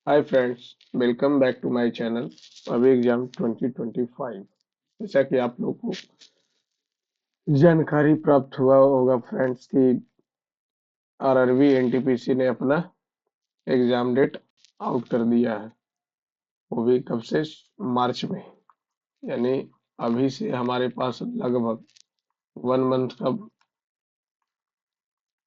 Hi friends, welcome back to my channel. अभी exam 2025, जैसा कि आप लोग को जानकारी प्राप्त हुआ होगा फ्रेंड्स कि आरआरबी एनटीपीसी ने अपना एग्जाम डेट आउट कर दिया है। वो भी कब से? मार्च में। यानी अभी से हमारे पास लगभग 1 मंथ का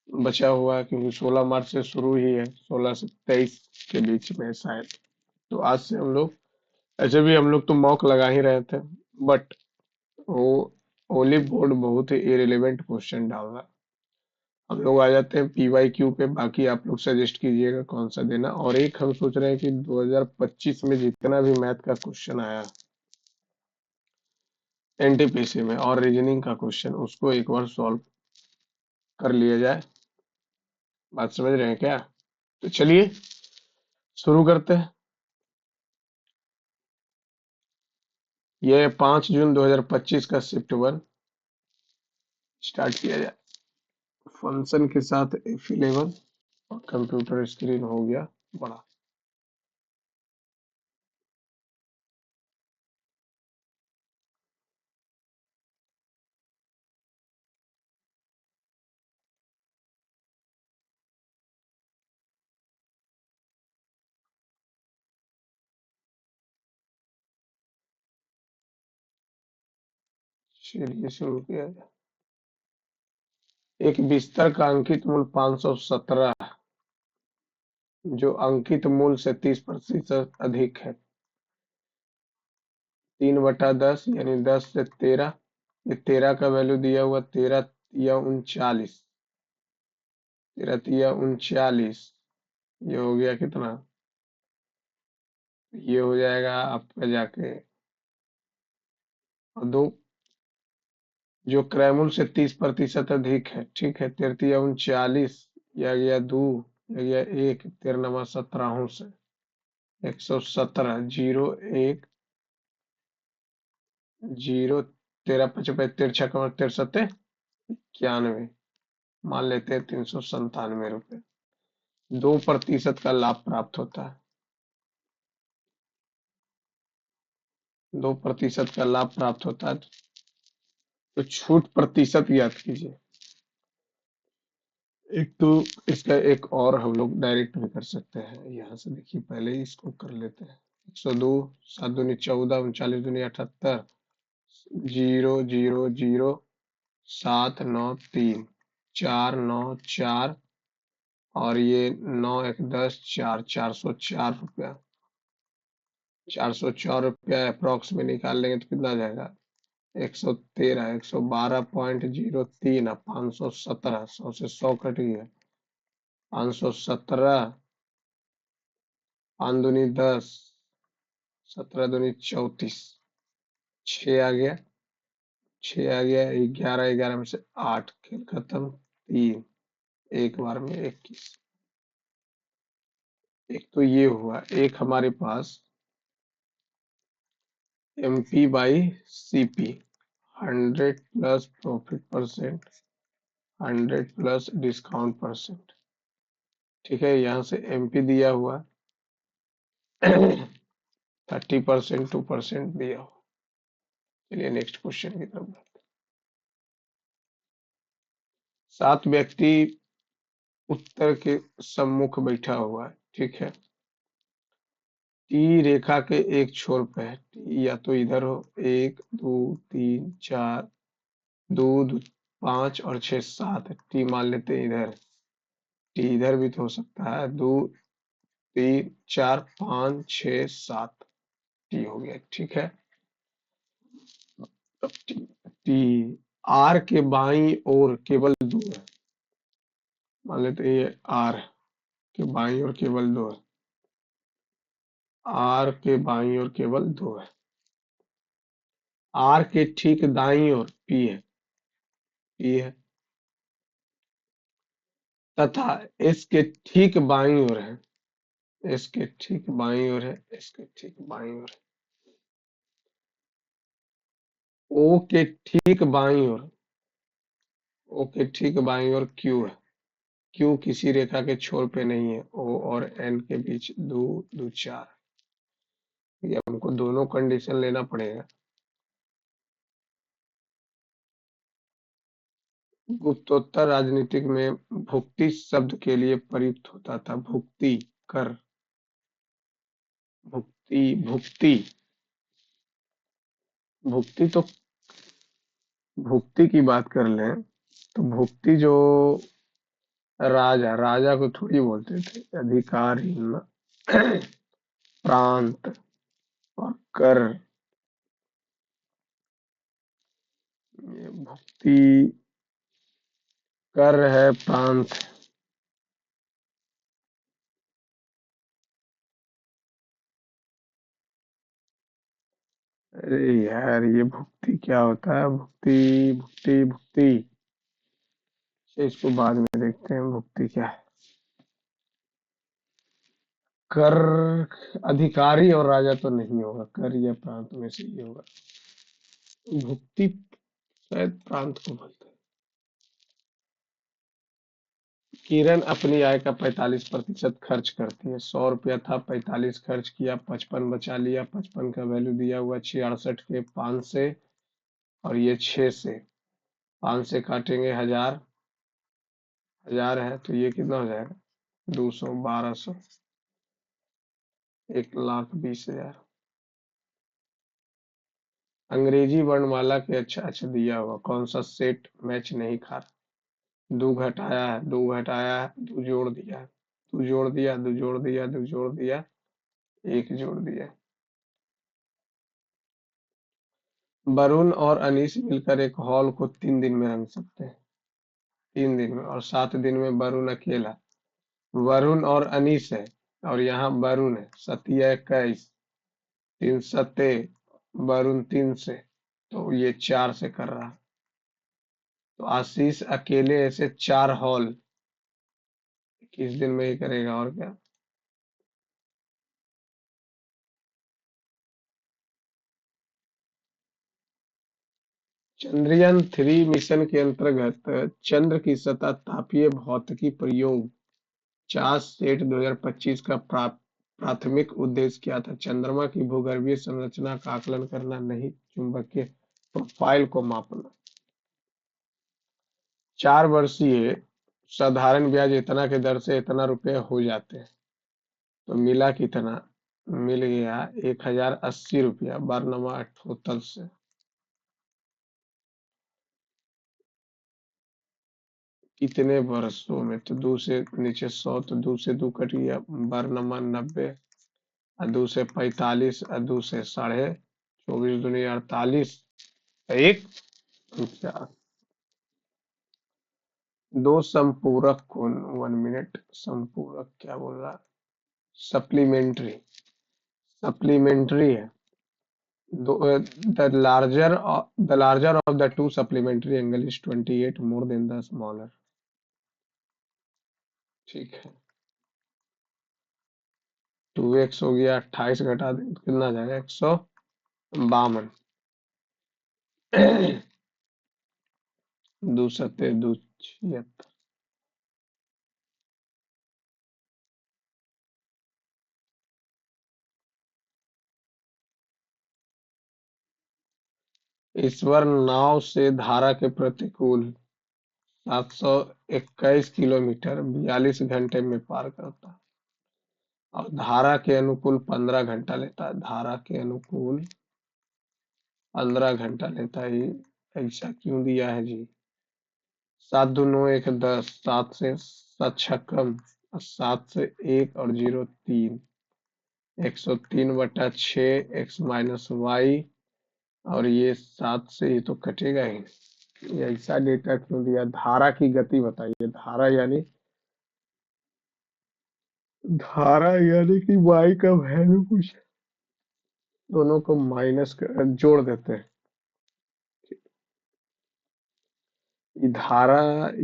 बचा हुआ है, क्योंकि 16 मार्च से शुरू ही है, 16 से 23 के बीच में शायद। तो आज से हम लोग, ऐसे भी हम लोग तो मॉक लगा ही रहे थे, बट वो ओलिव बोर्ड बहुत ही इरेलीवेंट क्वेश्चन डाल रहा है। हम लोग आ जाते हैं पीवाई क्यू पे। बाकी आप लोग सजेस्ट कीजिएगा कौन सा देना। और एक हम सोच रहे हैं कि 2025 में जितना भी मैथ का क्वेश्चन आया एनटीपीसी में और रीजनिंग का क्वेश्चन, उसको एक बार सॉल्व कर लिया जाए। बात समझ रहे हैं क्या? तो चलिए शुरू करते हैं। ये 5 जून 2025 का शिफ्ट 1 स्टार्ट किया जाए। फंक्शन के साथ F11 और कंप्यूटर स्क्रीन हो गया बड़ा। चलिए शुरू किया जाए। एक बिस्तर का अंकित मूल्य 517, जो अंकित मूल्य से 30% अधिक है। 3/10 यानी 10 से 13। ये 13 का वैल्यू दिया हुआ 13 या 39। 13 या 39, ये हो गया कितना? ये हो जाएगा आपका जाके, और दो, जो क्रैमुल से 30% अधिक है। ठीक है, 33 या 39, या गया 2, या गया 1, 13 नमा 17 से 117, 0 1 0, 13 × 5 = 63, 91। मान लेते हैं 397 रुपये। 2% का लाभ प्राप्त होता है। 2% का लाभ प्राप्त होता है। तो छूट प्रतिशत याद कीजिए। एक तो इसका एक और हम लोग डायरेक्ट भी कर सकते हैं। यहाँ से देखिए, पहले ही इसको कर लेते हैं। 102, 7 दूनी 14, 39 दूनी 78, 0 0 0 7 9 3, 4 9 4, और ये 9 1 10, 4, 404 रुपया। 404 रुपया अप्रोक्स में निकाल लेंगे तो कितना आ जाएगा? 113, 112.03। 517, 100 से 100 कट गया। 517, 5 दूनी 10, 17 दूनी 34, 6 आ गया। 6 आ गया, 11 11 में से 8, खेल खत्म। 3, एक बार में 21। एक तो ये हुआ। एक हमारे पास MP/CP, 100 plus profit percent, 100 plus discount percent. ठीक है, यहाँ से MP दिया हुआ 30%, 2% दिया हुआ। चलिए नेक्स्ट क्वेश्चन की तरफ बढ़ते हैं। 7 व्यक्ति उत्तर के सम्मुख बैठा हुआ है। ठीक है, टी रेखा के एक छोर पे है। टी या तो इधर हो, 1 2 3 4, 2 5 और 6 7। टी मान लेते हैं इधर। टी इधर भी तो हो सकता है। 2 3 4 5 6 7, टी हो गया। ठीक है, अब टी, टी आर के बाईं ओर केवल 2 है। मान लेते हैं ये आर के बाईं ओर केवल 2 है। आर के बाईं ओर केवल 2 है। आर के ठीक दाईं ओर पी है। पी है, तथा इसके ठीक बाईं ओर है। इसके ठीक बाईं ओर है। इसके ठीक बाईं ओर है। ओ के ठीक बाईं ओर, ओ के ठीक बाईं ओर क्यू है। क्यू किसी रेखा के छोर पे नहीं है, ओ और एन के बीच दो दो चार। ये हमको दोनों कंडीशन लेना पड़ेगा। गुप्तोत्तर राजनीतिक में भुक्ति शब्द के लिए प्रयुक्त होता था। भुक्ति, कर, भुक्ति, भुक्ति, भुक्ति तो भुक्ति की बात कर लें तो भुक्ति जो राजा राजा को थोड़ी बोलते थे। अधिकारहीन, प्रांत और कर, ये भुक्ति कर है, प्रांत है। अरे यार, ये भुक्ति क्या होता है? भुक्ति, भुक्ति, भुक्ति, इसको बाद में देखते हैं भुक्ति क्या है। कर अधिकारी और राजा तो नहीं होगा, कर या प्रांत में से ही होगा। भुक्ति शायद प्रांत को बोलते हैं। किरण अपनी आय का 45% खर्च करती है। 100 रुपया था, 45 खर्च किया, 55 बचा लिया। 55 का वैल्यू दिया हुआ 66 के 5 से, और ये 6 से। 5 से काटेंगे 1000, 1000 है तो ये कितना हो जाएगा? 200, 1200, 1,20,000। अंग्रेजी वर्णमाला के अच्छा अच्छा दिया हुआ कौन सा सेट मैच नहीं खा रहा? दो घटाया है, दो घटाया है, दो जोड़ दिया है, दो जोड़ दिया, दो जोड़ दिया, दो जोड़ दिया, एक जोड़ दिया। वरुण और अनीस मिलकर एक हॉल को 3 दिन में रंग सकते हैं। 3 दिन में, और 7 दिन में वरुण अकेला। वरुण और अनीस है, और यहाँ वरुण है। सतिया 21, 3 सते, वरुण 3 से, तो ये 4 से कर रहा है। तो आशीष अकेले ऐसे 4 हॉल 21 दिन में ही करेगा, और क्या। चंद्रयान 3 मिशन के अंतर्गत चंद्र की सतह तापीय भौतिकी प्रयोग 50 सेट 2025 का प्राथमिक उद्देश्य क्या था? चंद्रमा की भूगर्भीय संरचना का आकलन करना, नहीं चुंबकीय प्रोफाइल को मापना। 4 वर्षीय साधारण ब्याज इतना के दर से इतना रुपए हो जाते हैं, तो मिला कितना? मिल गया 1080 रुपया बारहनमा अठोत्तर से। कितने वर्षों में? तो 2 से नीचे 100, तो 2 से 2 कट गया, बारहनमा 90, और 2 से 45, और 2 से साढ़े 24 दूनी 48, एक। क्या? दो संपूरक कोण, 1 मिनट। संपूरक क्या बोल रहा? सप्लीमेंट्री, सप्लीमेंट्री है। The larger of the two supplementary angle is 28 more than the smaller. ठीक है। 2x हो गया, 28 घटा दें तो कितना आ जाएगा? 152। दो सत्ते दो 76। ईश्वर नाव से धारा के प्रतिकूल 721 किलोमीटर 42 घंटे में पार करता है, और धारा के अनुकूल 15 घंटा लेता है। धारा के अनुकूल 15 घंटा लेता है। ये ऐसा क्यों दिया है जी? 7 दूनो 1 10, 7 से 7 छक्कम, और 7 से 1 और 0 3, 103/6 x-y। और ये 7 से, ये तो कटेगा ही। ये ऐसा डेटा क्यों दिया? धारा की गति बताइए। धारा यानी कि y का वैल्यू कुछ, दोनों को माइनस कर जोड़ देते हैं। ये धारा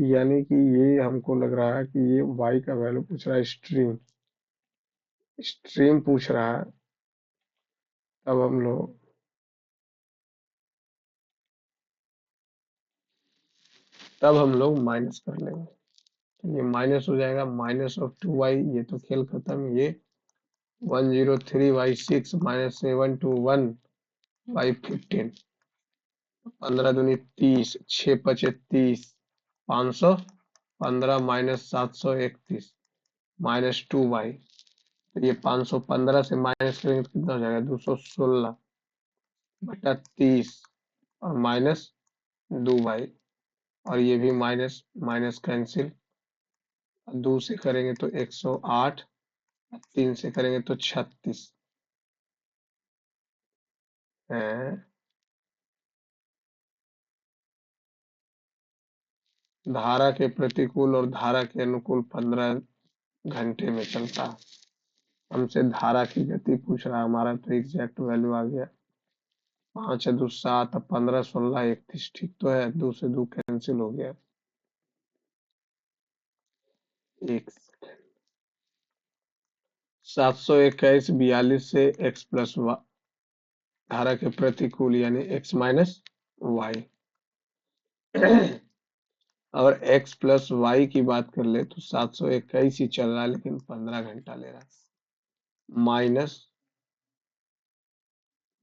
यानी कि ये हमको लग रहा है कि ये y का वैल्यू पूछ रहा है। स्ट्रीम, स्ट्रीम पूछ रहा है। तब हम लोग तब हम लोग माइनस कर लेंगे। ये माइनस हो जाएगा, -(2y), ये तो खेल खत्म। ये 103/6 -721/15, 15 दूनी 30, 6×5 = 30, 515 -731 -2y। तो ये 515 से माइनस करेंगे तो कितना हो जाएगा, 216/30 और -2y। और ये भी माइनस माइनस कैंसिल, 2 से करेंगे तो 108, 3 से करेंगे तो 36 है। धारा के प्रतिकूल और धारा के अनुकूल 15 घंटे में चलता है। हमसे धारा की गति पूछ रहा है, हमारा तो एग्जैक्ट वैल्यू आ गया। 5×2 = 7, 15 16 31, ठीक तो है, 2 से 2 कैंसिल हो गया। एक 721 से x प्लस धारा के प्रतिकूल यानी x माइनस वाई। और x प्लस वाई की बात कर ले तो 721 ही चल रहा है, लेकिन 15 घंटा ले रहा है। माइनस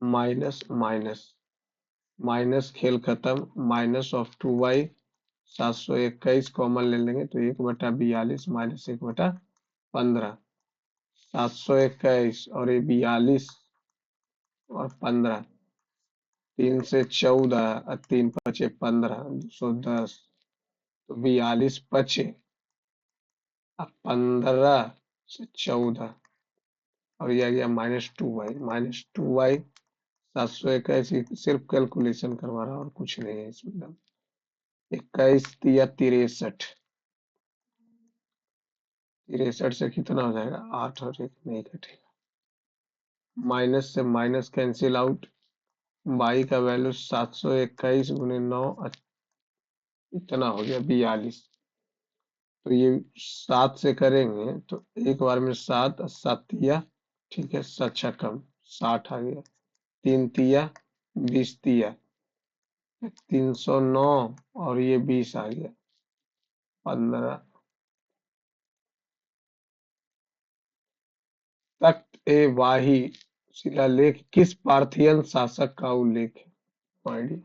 माइनस माइनस माइनस, खेल खत्म, -(2y), 721 कॉमन ले लेंगे तो 1/42 -1/15, 721 और ये 42 और 15, 3 से 14 और 3 × 5 = 15, 210, तो 42 बचे, अब 15 से 14 और ये आ गया -2y। 721 सिर्फ कैलकुलेशन करवा रहा और कुछ नहीं है इसमें। 21 × 63, 63 से कितना हो जाएगा, 8 और 1 नहीं कटेगा। माइनस से माइनस कैंसिल आउट, बाई का वैल्यू 721 × 9 इतना हो गया 42। तो ये 7 से करेंगे तो एक बार में 7 7 तिया, ठीक है, 7 6 कम 60 आ गया, 3 तिया 20 तिया 309 और ये 20 आ गया 15। तख्त ए वाही शिलालेख किस पार्थियन शासक का उल्लेख है? पॉइंट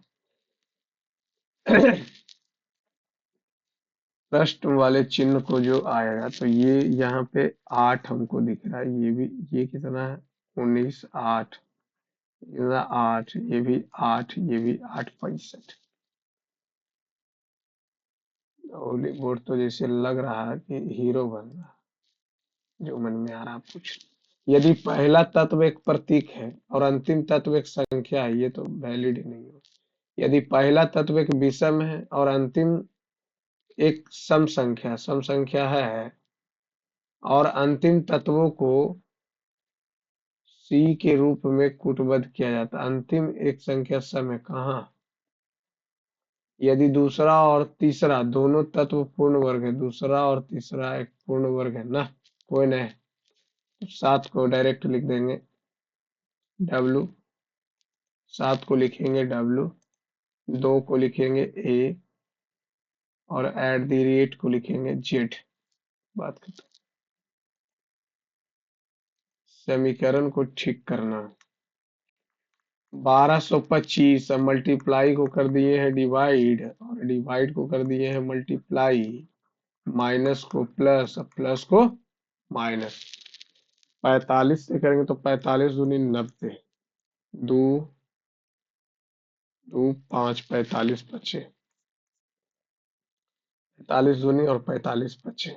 प्रश्न वाले चिन्ह को जो आएगा तो ये यहाँ पे 8 हमको दिख रहा है, ये भी, ये कितना है 19 8, ये 8, ये भी 8, ये भी 8 65। होली बोर्ड तो जैसे लग रहा है कि हीरो बन रहा है, जो मन में आ रहा कुछ। यदि पहला तत्व एक प्रतीक है और अंतिम तत्व एक संख्या है, ये तो वैलिड ही नहीं हो। यदि पहला तत्व एक विषम है और अंतिम एक सम संख्या है और अंतिम तत्वों को सी के रूप में कूटबद्ध किया जाता है, अंतिम एक संख्या सम है कहाँ। यदि दूसरा और तीसरा दोनों तत्व पूर्ण वर्ग है, दूसरा और तीसरा एक पूर्ण वर्ग है ना, कोई नहीं, तो 7 को डायरेक्ट लिख देंगे W, 7 को लिखेंगे W, 2 को लिखेंगे A और @ को लिखेंगे Z। बात करते समीकरण को ठीक करना। 1225 मल्टीप्लाई को कर दिए हैं डिवाइड और डिवाइड को कर दिए हैं मल्टीप्लाई, माइनस को प्लस और प्लस को माइनस। 45 से करेंगे तो 45 दूनी 90, 2 2 5 45 बचे, 45 दूनी और 45 बचे,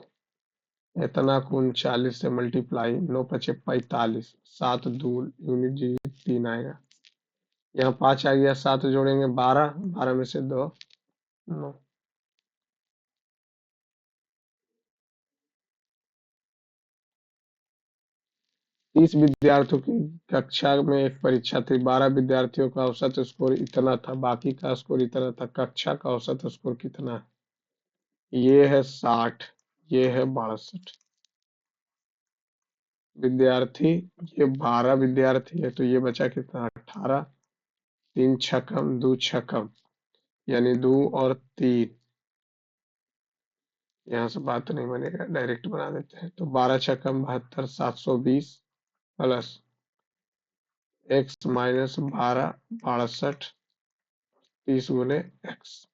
इतना को 39 से मल्टीप्लाई, 9 × 5 = 45, 7 2 यूनिट जी 3 आएगा, यहाँ 5 आ गया, 7 जोड़ेंगे 12, 12 में से 2 9। 30 विद्यार्थियों की कक्षा में एक परीक्षा थी, 12 विद्यार्थियों का औसत स्कोर इतना था, बाकी का स्कोर इतना था, कक्षा का औसत स्कोर कितना है? ये है 60, ये है 62 विद्यार्थी, ये 12 विद्यार्थी है, तो ये बचा कितना 18, 3 छकम 2 छकम यानी 2 और 3, यहाँ से बात नहीं बनेगा, डायरेक्ट बना देते हैं। तो 12×6 = 72, 720 प्लस x - 12 62, 30 × x।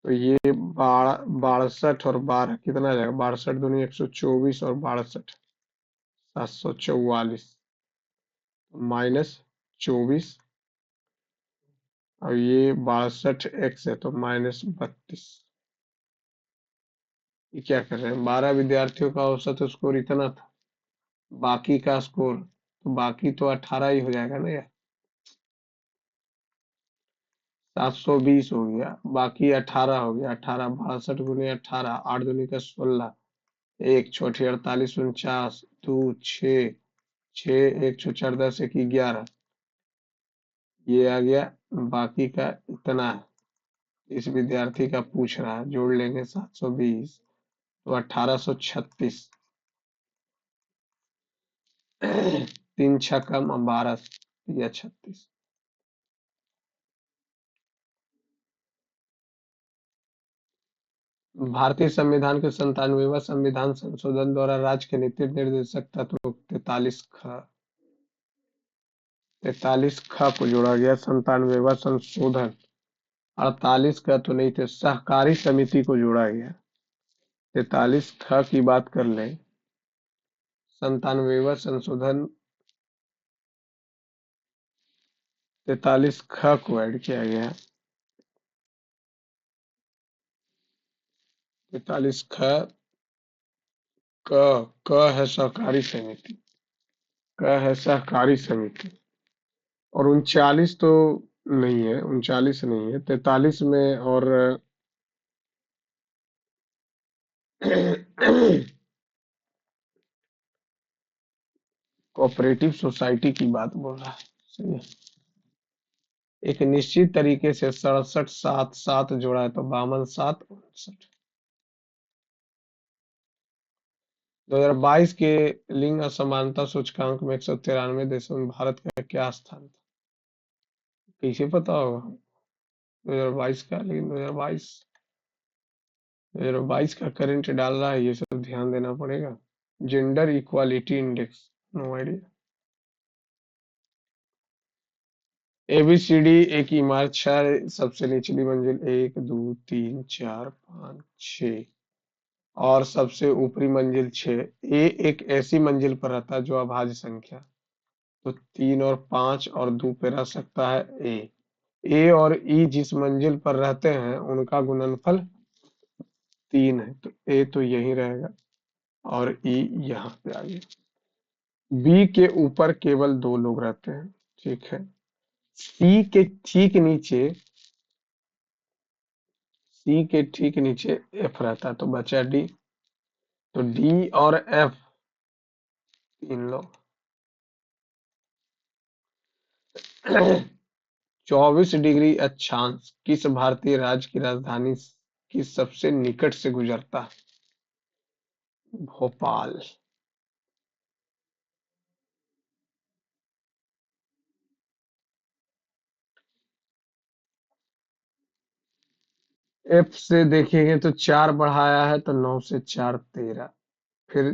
तो ये 62 और 12 कितना आ जाएगा? 62 दूनी 124 और 62 744, -24। और ये 62x है तो -32। ये क्या कर रहे हैं? 12 विद्यार्थियों का औसत स्कोर इतना था, बाकी का स्कोर तो बाकी तो 18 ही हो जाएगा ना यार। 720 हो गया, बाकी 18 हो गया। 18 62 × 18, 8 दूनी 16, एक छोटी 48, 49, 2 6, 6 1 छो 4 10 1 11। ये आ गया, बाकी का इतना है। इस विद्यार्थी का पूछ रहा है, जोड़ लेंगे 720 तो 1836। 3 × 6 = 12 या 36। भारतीय संविधान के 97वां संविधान संशोधन द्वारा राज्य के नीति निर्देशक तत्व 43 ख को जोड़ा गया। 97वां संशोधन 48 का तो नहीं थे, सहकारी समिति को जोड़ा गया। 43 ख की बात कर लें। 97वां संशोधन 43 ख को ऐड किया गया। 43 ख क है सहकारी समिति, क है सहकारी समिति। और 39 तो नहीं है, 39 नहीं है, 43 में। और कोऑपरेटिव सोसाइटी की बात बोल रहा है, सही है। एक निश्चित तरीके से 67 सात सात जोड़ा है तो 52 7 59। 2022 के लिंग असमानता सूचकांक में 193 देशों में भारत का क्या स्थान था? कैसे पता होगा? 2022 का, लेकिन 2022 का करंट डाल रहा है, ये सब ध्यान देना पड़ेगा। Gender equality index, no idea. A B C D एक इमारत 6, सबसे निचली मंजिल 1 2 3 4 5 6 और सबसे ऊपरी मंजिल 6। ए एक ऐसी मंजिल पर रहता है जो अभाज्य संख्या, तो 3 और 5 और 2 पे रह सकता है ए। ए और ई जिस मंजिल पर रहते हैं उनका गुणनफल 3 है, तो ए तो यही रहेगा और ई यहाँ पे आ गया। बी के ऊपर केवल 2 लोग रहते हैं, ठीक है। सी के ठीक नीचे, सी के ठीक नीचे एफ रहता है, तो बचा डी। तो डी और एफ 3 लोग। 24 डिग्री अक्षांश किस भारतीय राज्य की राजधानी की सबसे निकट से गुजरता है? भोपाल। एफ से देखेंगे तो 4 बढ़ाया है तो 9 से 4 13, फिर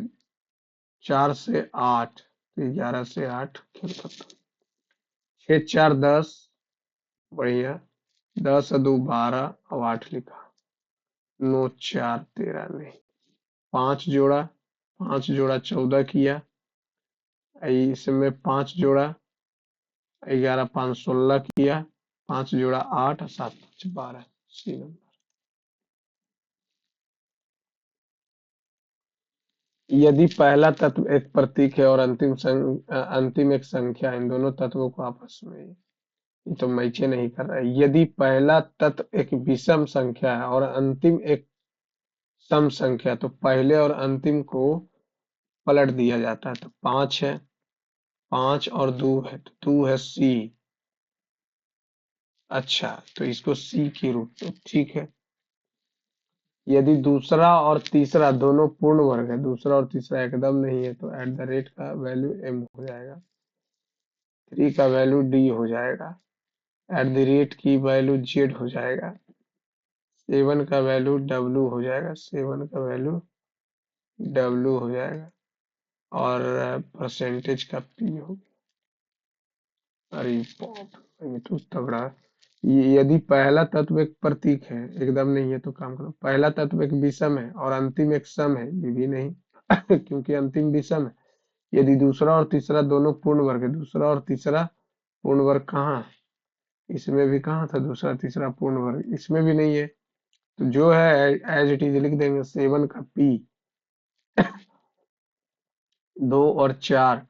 4 से 8 तो 11 से 8 खेल खत्म। 6 4 10, बढ़िया। 10 और 2 12 और 8 लिखा। 9 4 13 नहीं। 5 जोड़ा, 5 जोड़ा 14 किया। इसमें 5 जोड़ा 11 5 16 किया। 5 जोड़ा 8 और 7 5 12। C number. यदि पहला तत्व एक प्रतीक है और अंतिम एक संख्या है, इन दोनों तत्वों को आपस में, ये तो मैचे नहीं कर रहा है। यदि पहला तत्व एक विषम संख्या है और अंतिम एक सम संख्या, तो पहले और अंतिम को पलट दिया जाता है। तो 5 है, 5 और 2 है तो 2 है सी। अच्छा, तो इसको सी के रूप में, ठीक है। यदि दूसरा और तीसरा दोनों पूर्ण वर्ग है, दूसरा और तीसरा एकदम नहीं है, तो एट द रेट का वैल्यू एम हो जाएगा, 3 का वैल्यू डी हो जाएगा, एट द रेट की वैल्यू जेड हो जाएगा, सेवन का वैल्यू डब्लू हो जाएगा, सेवन का वैल्यू डब्लू हो जाएगा, और परसेंटेज का पी हो गया। अरे बाप, ये तो तगड़ा है। ये यदि पहला तत्व एक प्रतीक है, एकदम नहीं है तो काम करो, पहला तत्व एक विषम है और अंतिम एक सम है, ये भी नहीं क्योंकि अंतिम विषम है। यदि दूसरा और तीसरा दोनों पूर्ण वर्ग है, दूसरा और तीसरा पूर्ण वर्ग कहाँ है? इसमें भी कहाँ था दूसरा तीसरा पूर्ण वर्ग? इसमें भी नहीं है। तो जो है एज इट इज लिख देंगे, सेवन का पी, दो और चार,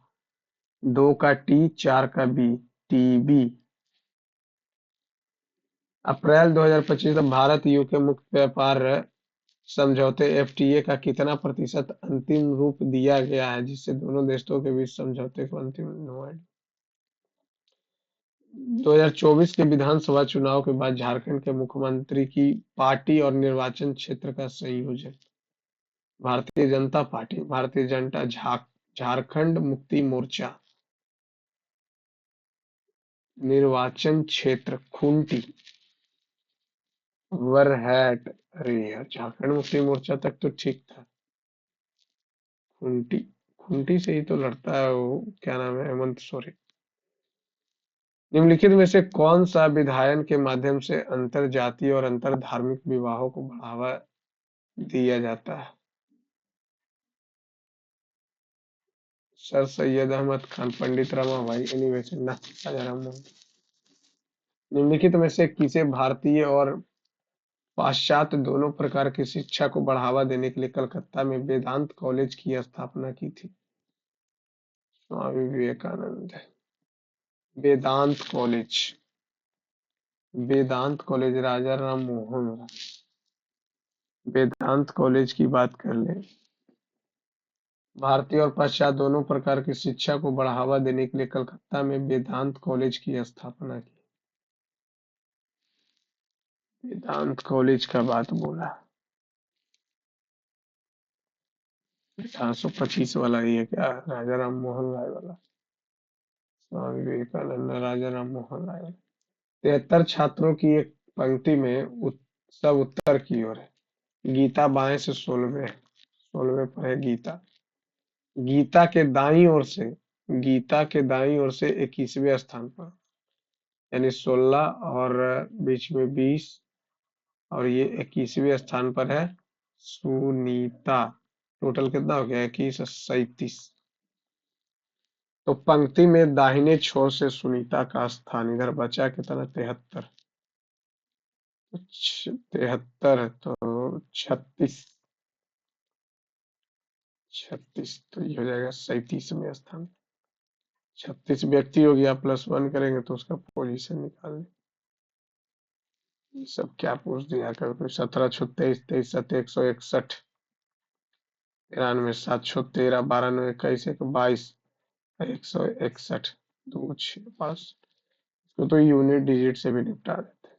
दो का टी, चार का बी, टीबी। अप्रैल 2025 तक भारत यूके मुक्त व्यापार समझौते एफटीए का कितना प्रतिशत अंतिम रूप दिया गया है, जिससे दोनों देशों के बीच समझौते को अंतिम नो आइडिया। 2024 के विधानसभा चुनाव के बाद झारखंड के मुख्यमंत्री की पार्टी और निर्वाचन क्षेत्र का संयोजन? भारतीय जनता पार्टी, भारतीय जनता झारखंड मुक्ति मोर्चा। निर्वाचन क्षेत्र खूंटी, वरहैट। अरे यार, झारखंड मुक्ति मोर्चा तक तो ठीक था। खूंटी, खूंटी से ही तो लड़ता है वो, क्या नाम है, हेमंत सोरेन। निम्नलिखित में से कौन सा विधायन के माध्यम से अंतर जातीय और अंतर धार्मिक विवाहों को बढ़ावा दिया जाता है? सर सैयद अहमद खान, पंडित रमाबाई, एनिवेशन राजा राम मोहन। निम्नलिखित में से किसे भारतीय और पाश्चात्य दोनों प्रकार की शिक्षा को बढ़ावा देने के लिए कलकत्ता में वेदांत कॉलेज की स्थापना की थी? स्वामी विवेकानंद। वेदांत कॉलेज, वेदांत कॉलेज राजा राम मोहन राय। वेदांत कॉलेज की बात कर ले। भारतीय और पाश्चात्य दोनों प्रकार की शिक्षा को बढ़ावा देने के लिए कलकत्ता में वेदांत कॉलेज की स्थापना की। वेदांत कॉलेज का बात बोला। 1825 वाला ही है क्या, राजा राम मोहन राय वाला? स्वामी विवेकानंद, राजा राम मोहन राय। 73 छात्रों की एक पंक्ति में सब उत्तर की ओर है। गीता बाएं से 16वें, 16वें पर है गीता। गीता के दाईं ओर से, गीता के दाईं ओर से 21वें स्थान पर, यानी 16 और बीच में 20, और ये 21वें स्थान पर है सुनीता। टोटल कितना हो गया, 21 और 37। तो पंक्ति में दाहिने छोर से सुनीता का स्थान, इधर बचा कितना, 73। 73 तो 36, 36 तो ये हो जाएगा 37वें स्थान। 36 व्यक्ति हो गया, +1 करेंगे तो उसका पोजीशन निकाल लें। ये सब क्या पूछ दिया कर, कोई 17 छो 23, 23 सत 161, 93 7 छो 13, 12 9 21, 22, 161, 2 6 5। इसको तो यूनिट डिजिट से भी निपटा देते हैं।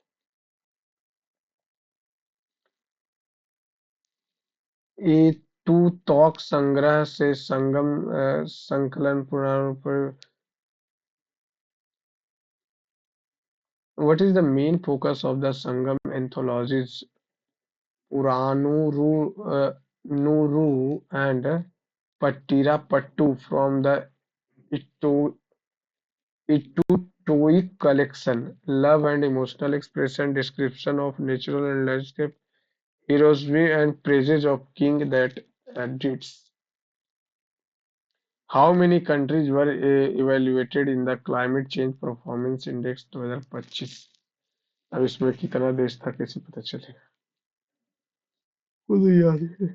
ये टू तौक संग्रह से संगम संकलन पुराण पर। What is the main focus of the Sangam anthologies Puranuru, Nuru and Pattirapattu from the Ito, Itutoic collection? Love and emotional expression, description of natural and landscape, heroism and praises of king that deeds. How many countries were evaluated in the Climate Change Performance Index 2025? अब इसमें कितना देश था, कैसे पता चलेगा? वो तो याद है।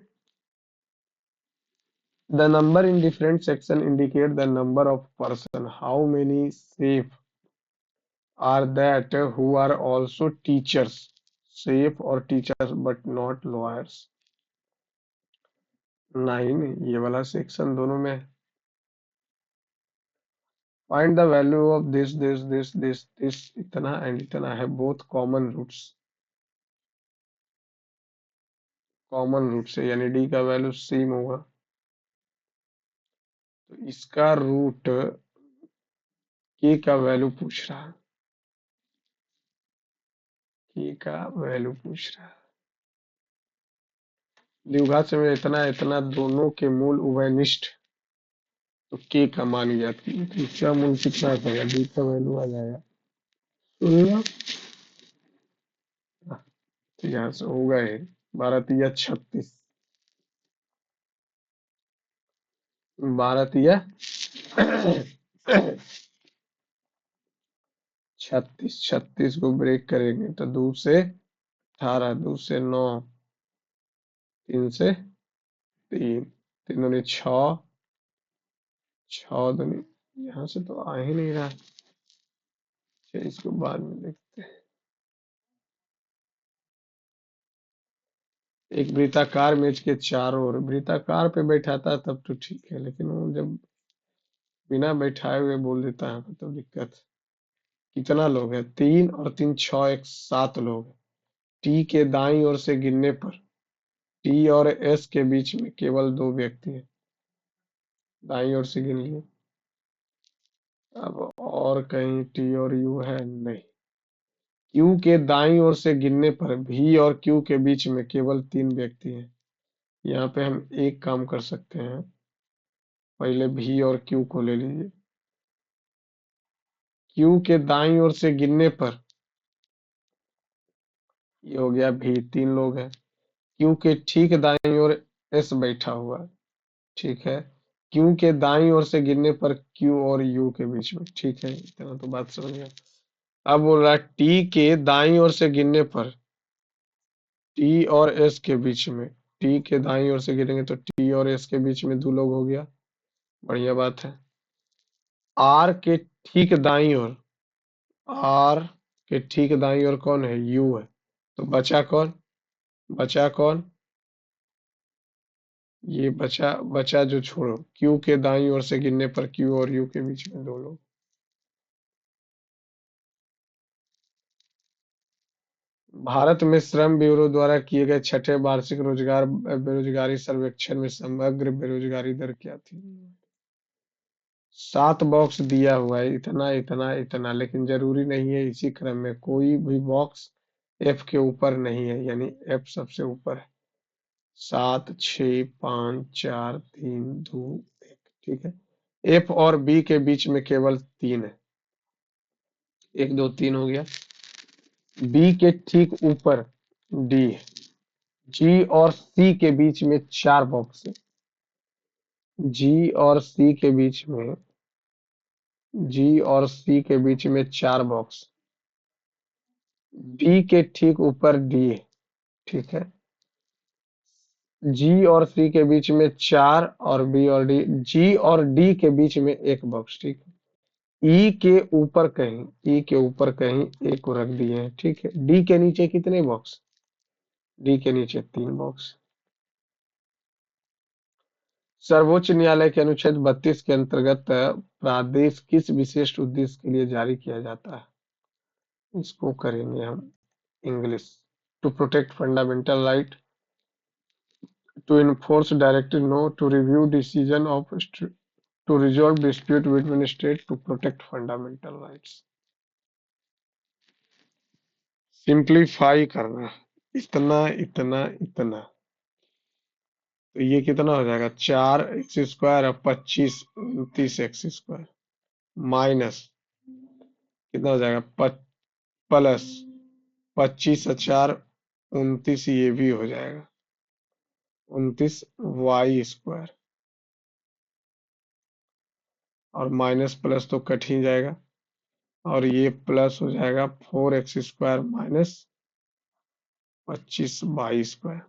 The number in different section indicate the number of person. How many safe are that who are also teachers? Safe or teachers but not lawyers? 9, ये वाला सेक्शन दोनों में है। Find the value of this इतना and इतना है, both common roots, common root से, यानी डी का वैल्यू सेम होगा। तो इसका रूट के का वैल्यू पूछ रहा है, के का वैल्यू पूछ रहा है। द्विघात से में इतना इतना दोनों के मूल उभयनिष्ठ, तो के का मान ज्ञात कीजिए। तो इसका मूल कितना आ जाएगा, डी का वैल्यू आ जाएगा 16। तो यहाँ से हो गए 12 तिया 36, 12 तिया 36, 36 को ब्रेक करेंगे तो 2 से 18, 2 से 9, 3 से 3, 3 दूनी 6, 6 दूनी, यहाँ से तो आ ही नहीं रहा। चलिए इसको बाद में देखते हैं। एक वृत्ताकार मेज के चारों ओर, वृत्ताकार पे बैठाता तब तो ठीक है, लेकिन वो जब बिना बैठाए हुए बोल देता है तो दिक्कत। कितना लोग हैं, 3 और 3 6, एक 7 लोग हैं। टी के दाईं ओर से गिनने पर टी और एस के बीच में केवल 2 व्यक्ति हैं। दाईं ओर से गिन लिए। अब और कहीं टी और यू है नहीं। क्यू के दाईं ओर से गिनने पर भी और क्यू के बीच में केवल 3 व्यक्ति हैं। यहाँ पे हम एक काम कर सकते हैं, पहले भी और क्यू को ले लीजिए। क्यू के दाईं ओर से गिनने पर ये हो गया भी, 3 लोग हैं। क्यू के ठीक दाईं ओर एस बैठा हुआ है, ठीक है। क्यू के दाईं ओर से गिनने पर क्यू और यू के बीच में, ठीक है, इतना तो बात समझ गया। अब बोल रहा है टी के दाईं ओर से गिनने पर टी और एस के बीच में। टी के दाईं ओर से गिनेंगे तो टी और एस के बीच में 2 लोग हो गया, बढ़िया बात है। आर के ठीक दाईं ओर, आर के ठीक दाईं ओर कौन है, यू है। तो बचा कौन, बचा कौन, ये बचा बचा जो छोड़ो, क्यू के दाईं ओर से गिनने पर क्यू और यू के बीच में 2 लोग। भारत में श्रम ब्यूरो द्वारा किए गए छठे वार्षिक रोजगार बेरोजगारी सर्वेक्षण में समग्र बेरोजगारी दर क्या थी। 7 बॉक्स दिया हुआ है, इतना इतना इतना, लेकिन जरूरी नहीं है इसी क्रम में कोई भी बॉक्स एफ के ऊपर नहीं है, यानी एफ सबसे ऊपर है। 7 6 5 4 3 2 1, ठीक है। एफ और बी के बीच में केवल 3 है, 1 2 3 हो गया। बी के ठीक ऊपर डी है। जी और सी के बीच में 4 बॉक्स है। जी और सी के बीच में, जी और सी के बीच में 4 बॉक्स। बी के ठीक ऊपर डी है, ठीक है। जी और सी के बीच में 4 और बी और डी, जी और डी के बीच में 1 बॉक्स, ठीक है। ई के ऊपर कहीं, ई के ऊपर कहीं ए को रख दिए हैं, ठीक है। डी के नीचे कितने बॉक्स, डी के नीचे 3 बॉक्स। सर्वोच्च न्यायालय के अनुच्छेद 32 के अंतर्गत प्रादेश किस विशिष्ट उद्देश्य के लिए जारी किया जाता है। इसको करेंगे हम English. To protect fundamental right, to enforce directive no, to review decision of, to resolve dispute between state, to protect fundamental rights. Simplify करना, इतना इतना इतना, तो ये कितना हो जाएगा, 4 x² और 25 29 x², माइनस कितना हो जाएगा, प्लस 25 और 4 29, ये भी हो जाएगा 29 y², और माइनस प्लस तो कट ही जाएगा, और ये प्लस हो जाएगा 4 x² माइनस 25 y²।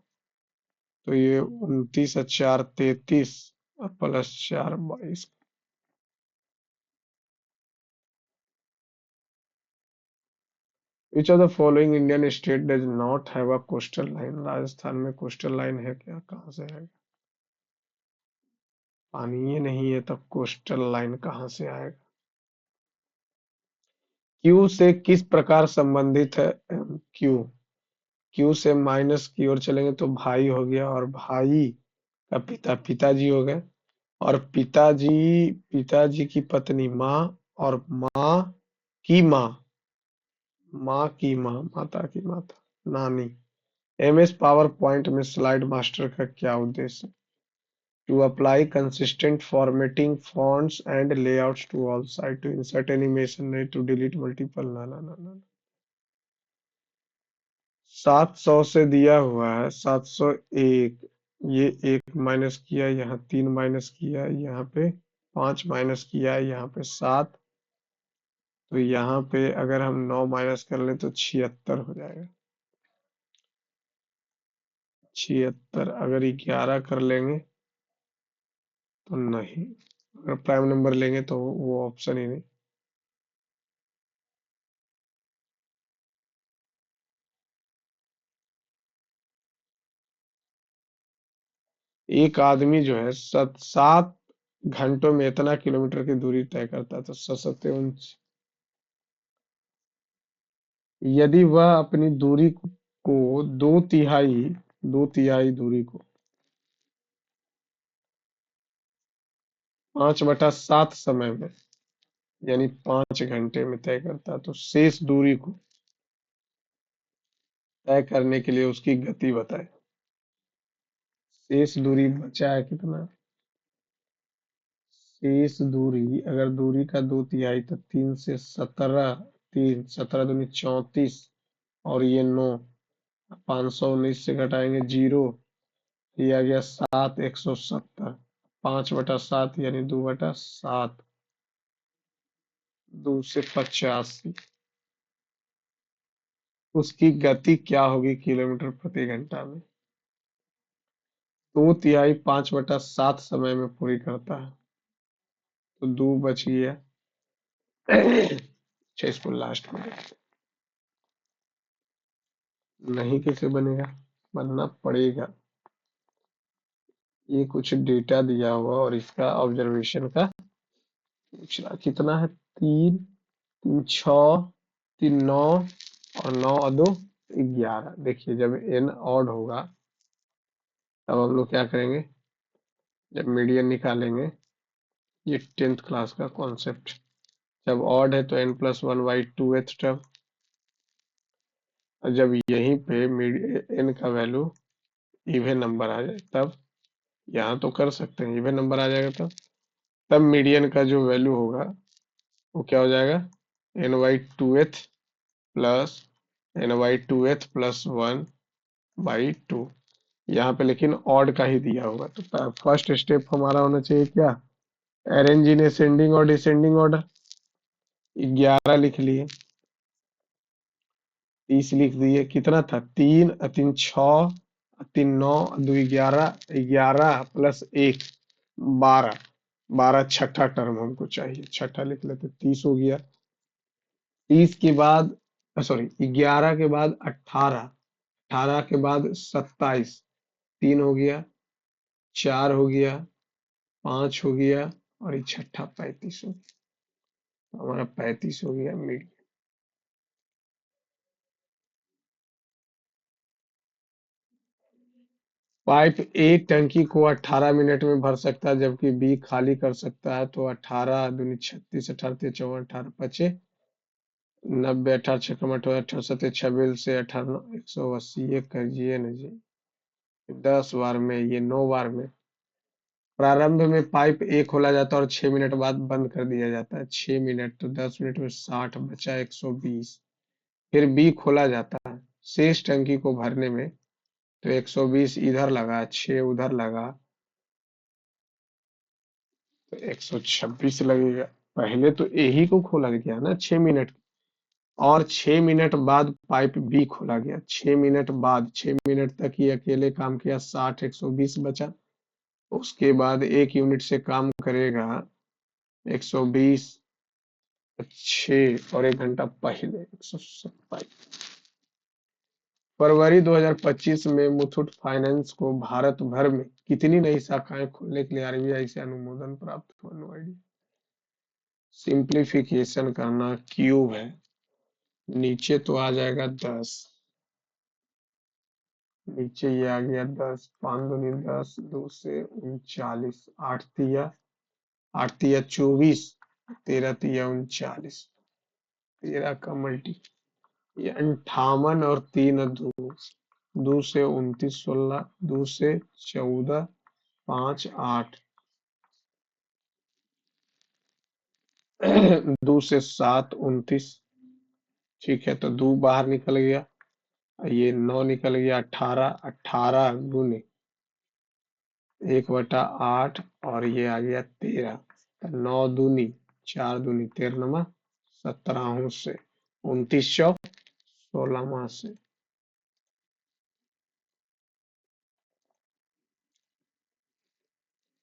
तो ये 29 और 4 33 और plus 4 22। Which of the following Indian state does not have a coastal line. Rajasthan में कोस्टल लाइन है क्या, कहाँ से है, पानी ही नहीं है तब कोस्टल लाइन कहाँ से आएगा। क्यू से किस प्रकार संबंधित है क्यू, क्यू से माइनस की ओर चलेंगे तो भाई हो गया, और भाई का पिता पिताजी हो गए, और पिताजी, पिताजी की पत्नी माँ, और माँ की माँ, माँ की माँ, माता की माता नानी। एमएस पावर पॉइंट में स्लाइड मास्टर का क्या उद्देश्य? To apply consistent formatting fonts and layouts to all site, to insert animation, नहीं टू डिलीट मल्टीपल, ना ना ना ना। 700 से दिया हुआ है 701, ये एक माइनस किया, यहाँ 3 माइनस किया, यहाँ पे 5 माइनस किया, यहाँ पे 7, तो यहाँ पे अगर हम 9 माइनस कर ले तो 76 हो जाएगा। 76 अगर 11 कर लेंगे तो नहीं, अगर प्राइम नंबर लेंगे तो वो ऑप्शन ही नहीं। एक आदमी जो है 7 घंटों में इतना किलोमीटर की दूरी तय करता है, तो 7 यदि वह अपनी दूरी को दो तिहाई दूरी को 5/7 समय में, यानी 5 घंटे में तय करता है, तो शेष दूरी को तय करने के लिए उसकी गति बताए। शेष दूरी बचा है कितना? शेष दूरी, अगर दूरी का 2 तिहाई, तो 3 से 17, 3 17 दूनी 34, और ये 9, 519 से घटाएंगे 0, ये आ गया 7, 170, 5/7 यानी 2/7, 2 से 85। उसकी गति क्या होगी किलोमीटर प्रति घंटा में? 2 तिहाई 5/7 समय में पूरी करता है, तो 2 बच गया। अच्छा, इसको लास्ट में नहीं कैसे बनेगा? बनना पड़ेगा। ये कुछ डेटा दिया हुआ और इसका ऑब्जर्वेशन का पूछ रहा, कितना है? 3, 3 6, 3 9, और 9 और 2 11। देखिए, जब n ऑड होगा तब हम लोग क्या करेंगे? जब मीडियन निकालेंगे, ये 10th क्लास का कॉन्सेप्ट, जब ऑड है तो n+1/2th टर्म, और जब यहीं पे n का वैल्यू इवन नंबर आ जाए तब, यहाँ तो कर सकते हैं, इवन नंबर आ जाएगा तब मीडियन का जो वैल्यू होगा वो क्या हो जाएगा? n/2th plus n/2th plus 1/2। यहाँ पे लेकिन ऑड का ही दिया होगा, तो फर्स्ट स्टेप हमारा होना चाहिए क्या? अरेंज इन असेंडिंग और डिसेंडिंग ऑर्डर। 11 लिख लिए, 30 लिख दिए, कितना था? 3 3 6, 3 9, 2 11, 11 प्लस 1 12, 12 छठा टर्म हमको चाहिए, छठा लिख लेते, 30 हो गया। 30 के बाद, सॉरी, 11 के बाद 18, 18 के बाद 27, 3 हो गया, 4 हो गया, 5 हो गया, और ये छठा 35 हो गया, हमारा 35 हो गया मिड। पाइप ए टंकी को 18 मिनट में भर सकता है, जबकि बी खाली कर सकता है, तो 18 दूनी 36, 18 तिया 54, 18 पचे 90, 18 छक्का 18, 18 सत्ते 26 से 18 180, ये करिए न जी। 10 बार में, ये 9 बार में। प्रारंभ में पाइप ए खोला जाता है और 6 मिनट बाद बंद कर दिया जाता है। 6 मिनट तो 10 मिनट में 60 बचा 120। फिर बी खोला जाता है शेष टंकी को भरने में, तो 120 इधर लगा, 6 उधर लगा, तो 126 लगेगा। पहले तो ए ही को खोला गया ना 6 मिनट, और 6 मिनट बाद पाइप बी खोला गया। 6 मिनट बाद, 6 मिनट तक ये अकेले काम किया, 60 120 बचा। उसके बाद 1 यूनिट से काम करेगा 120, 6 और 1 घंटा पहले 127। फरवरी 2025 में मुथूट फाइनेंस को भारत भर में कितनी नई शाखाएं खोलने के लिए आरबीआई से अनुमोदन प्राप्त हुआ? No idea. सिंप्लीफिकेशन करना, क्यूब है, नीचे तो आ जाएगा 10, नीचे ये आ गया 10, 5 दूनी 10, 2 से 39, 8 तिया 24, 13 तिया 39, 13 का मल्टी, ये 58 और 3 2, दो से 29 16, दो से 14, 5 8, दो से 7 29। ठीक है, तो दो बाहर निकल गया, ये 9 निकल गया, 18, 18 गुने 1/8, और ये आ गया 13। तो 9 दूनी 4 दूनी 13, 17 से 29 चौक 16 से।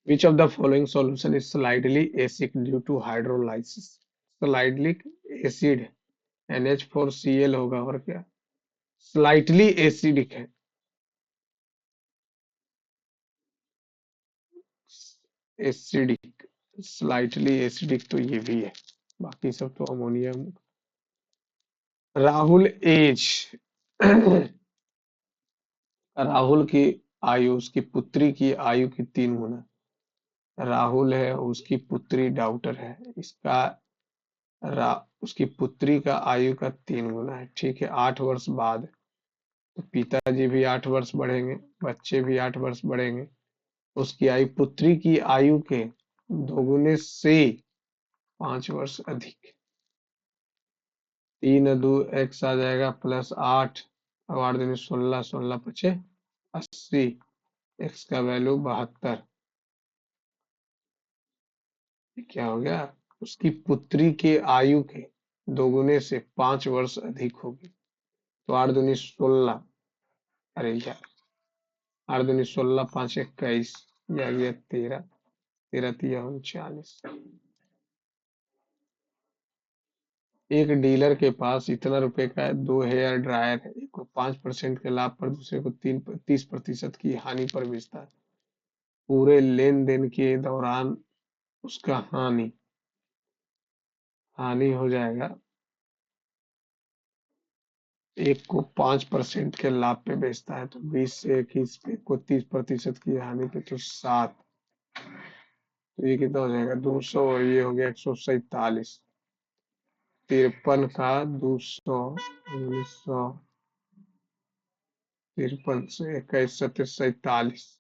Which of the following solution is slightly acidic due to hydrolysis? Slightly acid NH4Cl होगा, और क्या स्लाइटली एसिडिक है? एसिडिक, स्लाइटली एसिडिक तो ये भी है, बाकी सब तो अमोनियम। राहुल एज राहुल की आयु उसकी पुत्री की आयु की 3 गुना। राहुल है, उसकी पुत्री डॉक्टर है, इसका उसकी पुत्री का आयु का 3 गुना है। ठीक है, 8 वर्ष बाद, तो पिताजी भी 8 वर्ष बढ़ेंगे, बच्चे भी 8 वर्ष बढ़ेंगे, उसकी आयु पुत्री की आयु के 2 गुने से 5 वर्ष अधिक। 3 2 x आ जाएगा +8, और 8 दूनी 16, 16 × 5 = 80, x का वैल्यू 72। क्या हो गया? उसकी पुत्री के आयु के 2 गुने से 5 वर्ष अधिक होगी। तो 8 दूनी 16, अरे यार, 8 दूनी 16, 5 21, ये आ गया 13, 13 तिया 39। एक डीलर के पास इतना रुपए का 2 हेयर ड्रायर है, एक को 5% के लाभ पर, दूसरे को 30% की हानि पर बेचता है। पूरे लेन देन के दौरान उसका हानि हानि हो जाएगा। एक को 5% के लाभ पे बेचता है, तो 20 से 21 पे, को 30% की हानि पे, तो 7। तो ये कितना हो जाएगा? 200, और ये हो गया 147। 53 का 200, 1900, 53 से 21, 47।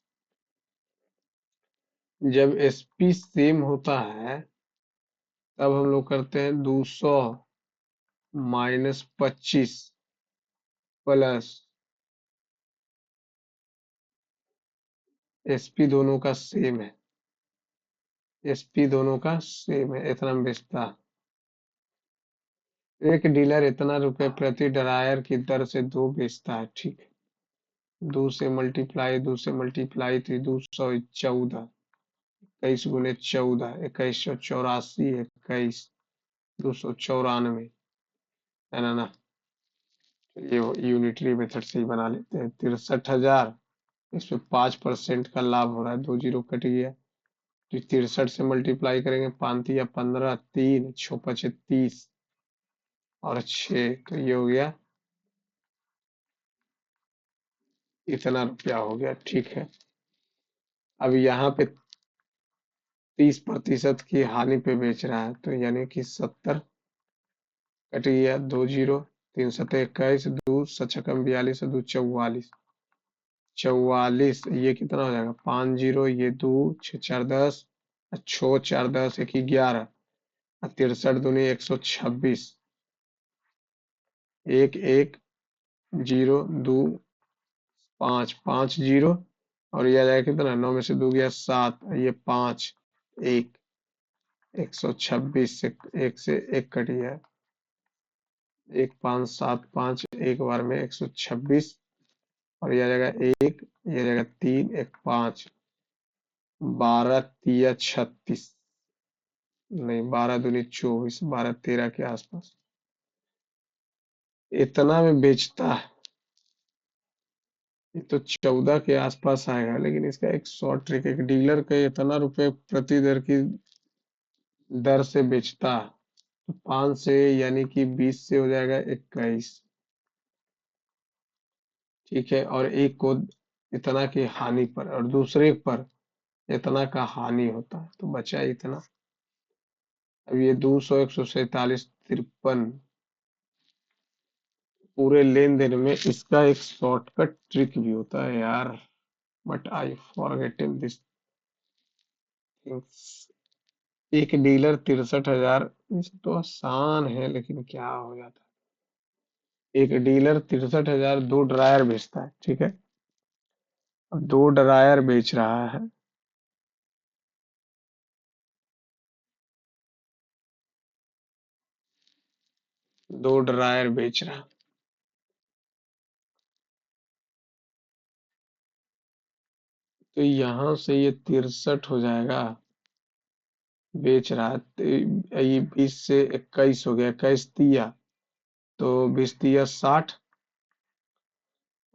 जब एसपी सेम होता है, तब हम लोग करते हैं 200 - 25 प्लस एसपी, दोनों का सेम है, एसपी दोनों का सेम है, इतना में बेचता है। एक डीलर इतना रुपए प्रति ड्रायर की दर से दो बेचता है। ठीक है, 2 से मल्टीप्लाई 214, 21 × 14, 2184, 21, 294, है ना? ये यूनिटरी मेथड से ही बना लेते हैं। 63,000, इसमें 5% का लाभ हो रहा है, 2 जीरो कट गया, तो 63 से मल्टीप्लाई करेंगे, 5 या 15, 3 6 5 30, और 6, तो ये हो गया, इतना रुपया हो गया। ठीक है, अब यहाँ पे 30% की हानि पे बेच रहा है, तो यानी कि 70 कट गया, 2 जीरो, 3 × 7 = 21, 2 × 6 = 42, 2 × 44, 44, ये कितना हो जाएगा? 5 जीरो, ये 2, 6 4 10, 6 4 10, 1 11, 63 दूनी 126, 1 1 जीरो 2 5 5 जीरो, और ये आ जाएगा कितना? 9 में से 2 गया 7, ये 5 1, 126 से 1 से 1 कट गया, 1 5 7 5, एक बार में 126, और ये आ जाएगा 1, ये आ जाएगा 3, 1 5, 12 तिया 36, नहीं, 12 दूनी 24, 12 13 के आसपास, इतना में बेचता है। ये तो 14 के आसपास आएगा, लेकिन इसका एक शॉर्ट ट्रिक, एक डीलर के इतना रुपए प्रति दर की दर से बेचता है, तो 5 से यानी कि 20 से हो जाएगा 21। ठीक है, और एक को इतना की हानि पर, और दूसरे पर इतना का हानि होता है, तो बचा इतना। अब ये 200, 147, 53, पूरे लेन देन में इसका एक शॉर्टकट ट्रिक भी होता है यार, but I forgetting this things. एक डीलर 63,000, तो आसान है लेकिन क्या हो जाता है। एक डीलर 63,000 दो ड्रायर बेचता है, ठीक है। अब दो ड्रायर बेच रहा है, दो ड्रायर बेच रहा है, तो यहाँ से ये 63 हो जाएगा। बेच रहा है तो ये 20 से 21 हो गया, 21 तिया, तो 20 तिया 60,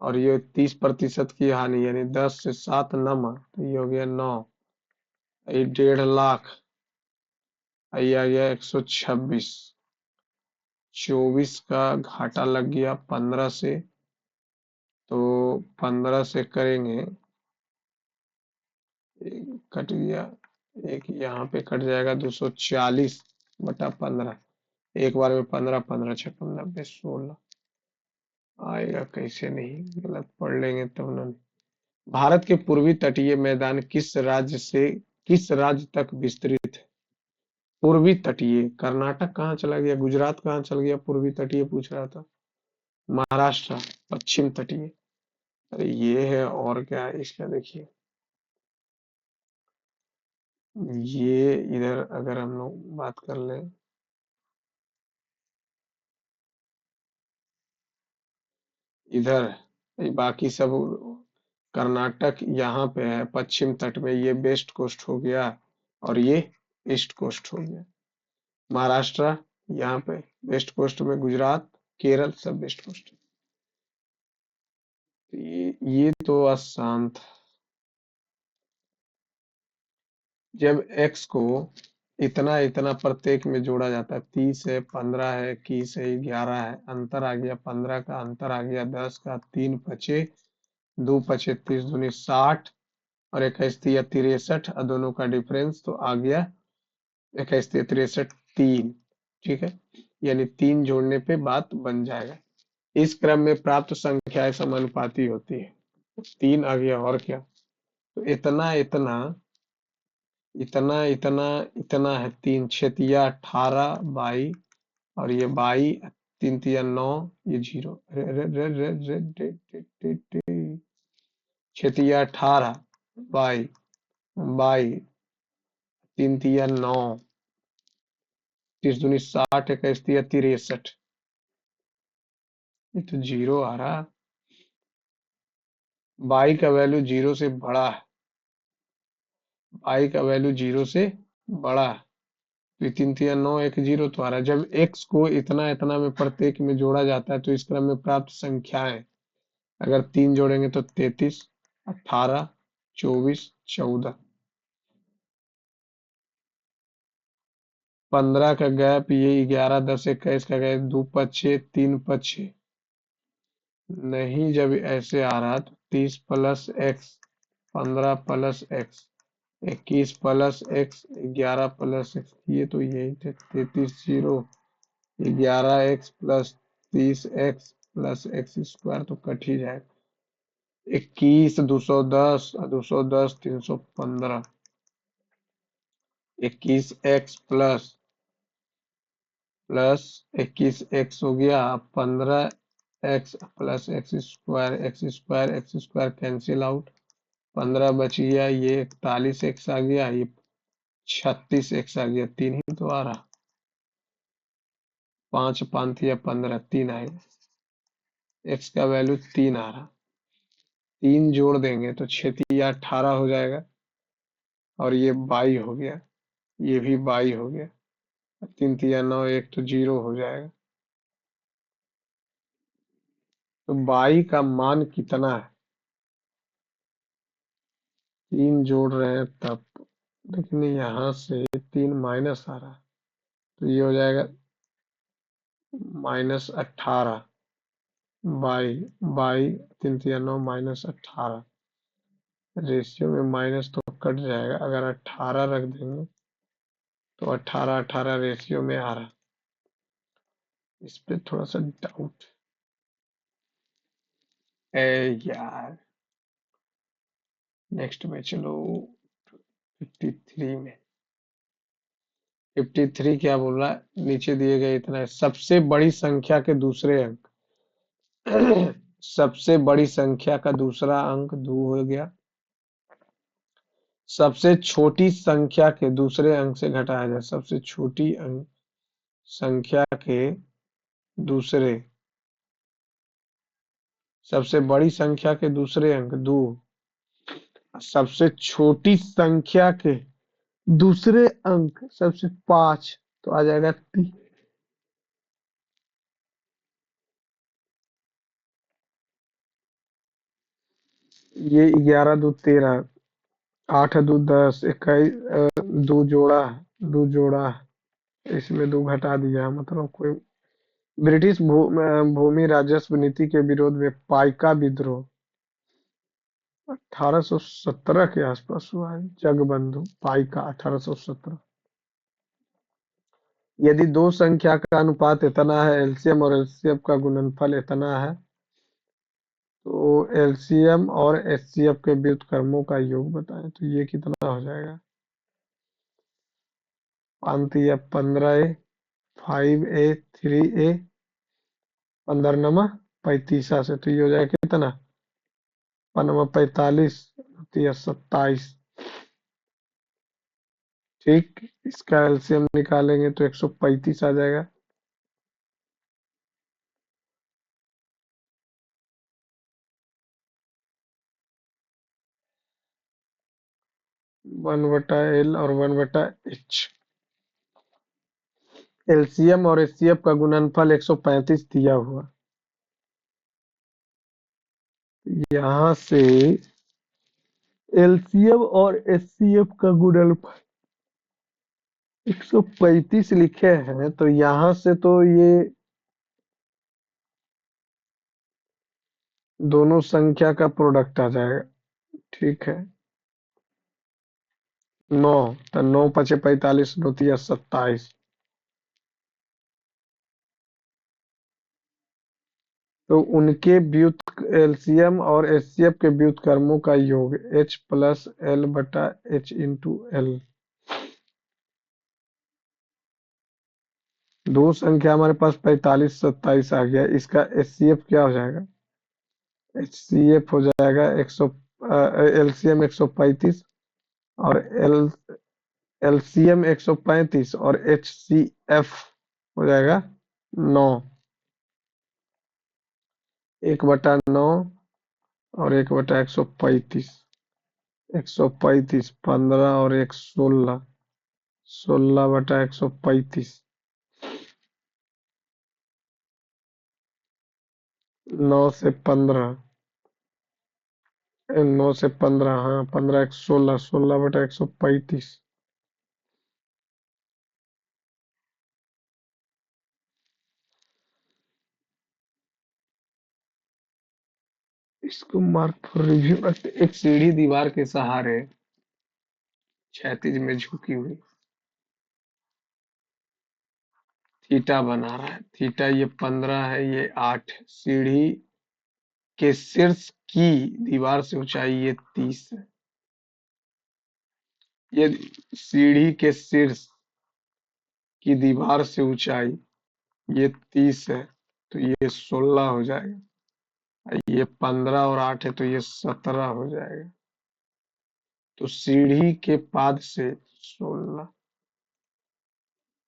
और ये 30% की हानि, यानी 10 से 7 तो ये हो गया 9। ये 1.5 लाख, ये आ गया 126। 24 का घाटा लग गया 15 से, तो 15 से करेंगे, कट गया एक, यहाँ पे कट जाएगा 240/15। एक बार में 15, 15 छप्पन 90 16 आएगा कैसे नहीं, गलत पढ़ लेंगे तब ना। भारत के पूर्वी तटीय मैदान किस राज्य तक विस्तृत है? पूर्वी तटीय, कर्नाटक कहाँ चला गया, गुजरात कहाँ चल गया, पूर्वी तटीय पूछ रहा था। महाराष्ट्र। पश्चिम तटीय, अरे ये है, और क्या है इसका, देखिए ये इधर अगर हम लोग बात कर लें, इधर ये बाकी सब, कर्नाटक यहाँ पे है पश्चिम तट में, ये वेस्ट कोस्ट हो गया, और ये ईस्ट कोस्ट हो गया। महाराष्ट्र यहाँ पे वेस्ट कोस्ट में, गुजरात, केरल सब वेस्ट कोस्ट। तो ये तो आसान था। जब x को इतना इतना प्रत्येक में जोड़ा जाता है, 30 है, 15 है, 21 है, 11 है, अंतर आ गया 15 का, अंतर आ गया 10 का, 3 पचे, 2 पचे 30 दूनी 60, और 21 तिया 63, और दोनों का डिफरेंस तो आ गया 21 तिया 63 3, ठीक है। यानी 3 जोड़ने पे बात बन जाएगा। इस क्रम में प्राप्त संख्याएं समानुपाती होती है। 3 आ गया, और क्या, तो इतना इतना इतना इतना इतना है, 3 6 तिया 18 22, और ये 22, 3 तिया 9, ये 0, अरे अरे अरे अरे अरे, 6 तिया 18 22, 3 तिया 9, 30 दूनी 60, 21 तिया 63, ये तो 0 आ रहा। बाई का वैल्यू 0 से बड़ा है, बाई का वैल्यू 0 से बड़ा है, तो ये 3 तिया 9, एक 0 तो आ रहा है। जब x को इतना इतना में प्रत्येक में जोड़ा जाता है, तो इस क्रम में प्राप्त संख्याएं, अगर 3 जोड़ेंगे तो 33, 18, 24, 14, 15 का गैप, ये 11, 10, 21 का गैप, 2 पचे 3 पचे, नहीं जब ऐसे आ रहा तो 30 + x, 15 + x, 21 + x, 11 + x, ये तो यही थे 33 0, 11x + 30x + x² तो कट ही जाएगा। 21 210, 210 315, 21x प्लस 21x हो गया, 15x + x² कैंसिल आउट, 15 बच गया, ये 41x आ गया, ये 36x आ गया, 3 ही तो आ रहा, 5 5 या 15, 3 आएगा, x का वैल्यू 3 आ रहा। 3 जोड़ देंगे तो 6 तिया 18 हो जाएगा, और ये 22 हो गया, ये भी 22 हो गया, 3 तिया 9, एक तो 0 हो जाएगा। तो 22 का मान कितना है, 3 जोड़ रहे हैं तब, लेकिन यहाँ से 3 माइनस आ रहा है, तो ये हो जाएगा -18, 22, 22, 3 तिया 9 -18, रेशियो में माइनस तो कट जाएगा, अगर 18 रख देंगे तो 18 18 रेशियो में आ रहा, इस पे थोड़ा सा डाउट। ए यार, नेक्स्ट में चलो। 53 में, 53 क्या बोल रहा है, नीचे दिए गए इतना है, सबसे बड़ी संख्या के दूसरे अंक। सबसे बड़ी संख्या का दूसरा अंक 2 हो गया। सबसे छोटी संख्या के दूसरे अंक से घटाया जाए, सबसे छोटी अंक संख्या के दूसरे, सबसे बड़ी संख्या के दूसरे अंक 2, सबसे छोटी संख्या के दूसरे अंक सबसे 5, तो आ जाएगा 3। ये 11 दो 13, 8 दो 10, 21, दो जोड़ा, दो जोड़ा, इसमें दो घटा दिया, मतलब कोई ब्रिटिश भूमि राजस्व नीति के विरोध में पाइका विद्रोह 1817 के आसपास हुआ है। जगबंधु पाइका 1817। यदि दो संख्या का अनुपात इतना है, एलसीएम और एचसीएफ का गुणनफल इतना है, तो एलसीएम और एचसीएफ के व्युत्क्रमों का योग बताएं, तो ये कितना हो जाएगा? 5 या 15a, 5a, 3a, 15 नमा 35 से, तो ये हो जाएगा कितना? 45, 27। ठीक, इसका एलसीएम निकालेंगे तो 135 आ जाएगा। वन बटा एल और वन बटा एच। एलसीएम और एचसीएफ का गुणनफल 135 दिया हुआ, यहाँ से एलसीएम और एचसीएफ का गुणनफल 135 लिखे हैं, तो यहाँ से तो ये दोनों संख्या का प्रोडक्ट आ जाएगा। ठीक है, 9, तो 9 पचे 45, 9 तिया 27। तो उनके व्युत एलसीएम और एचसीएफ के व्युत्क्रमों का योग एच प्लस एल बटा एच इंटू एल। दो संख्या हमारे पास 45, 27 आ गया, इसका एचसीएफ क्या हो जाएगा? एचसीएफ हो जाएगा 100, एलसीएम 135 और एल एलसीएम 135 और एचसीएफ हो जाएगा 9। 1/9 और 1/135। 135, 15 और एक 16, 16/135। 9 से 15, 9 से 15, हाँ 15 एक 16, 16/135। इसको मार्क फॉर रिव्यू रखते। एक सीढ़ी दीवार के सहारे क्षैतिज में झुकी हुई थीटा बना रहा है। थीटा ये 15 है, ये 8। सीढ़ी के शीर्ष की दीवार से ऊंचाई ये 30 है। ये सीढ़ी के शीर्ष की दीवार से ऊंचाई ये 30 है, तो ये 16 हो जाएगा। ये 15 और 8 है, तो ये 17 हो जाएगा। तो सीढ़ी के पाद से 16,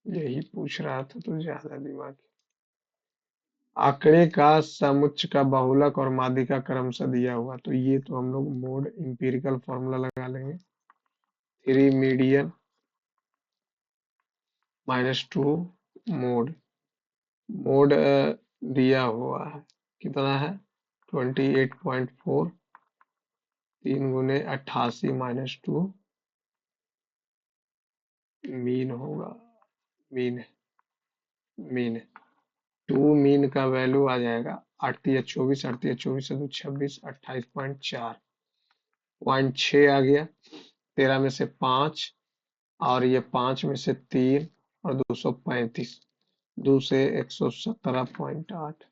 यही पूछ रहा था, तो ज्यादा दिमाग। आंकड़े का समुच्च का बहुलक और माध्यिका क्रमशः दिया हुआ, तो ये तो हम लोग मोड इंपीरिकल फॉर्मूला लगा लेंगे। 3 मीडियन -2 मोड। मोड दिया हुआ है, कितना है? 28.4, 3 × 88 - 2 मीन होगा। मीन, मीन 2 मीन का वैल्यू आ जाएगा 8 या 24, 8 या 24 से 2 26, 28.4, 0.6 आ गया। 13 में से 5 और ये 5 में से 3 और 235, 2 से 117.8।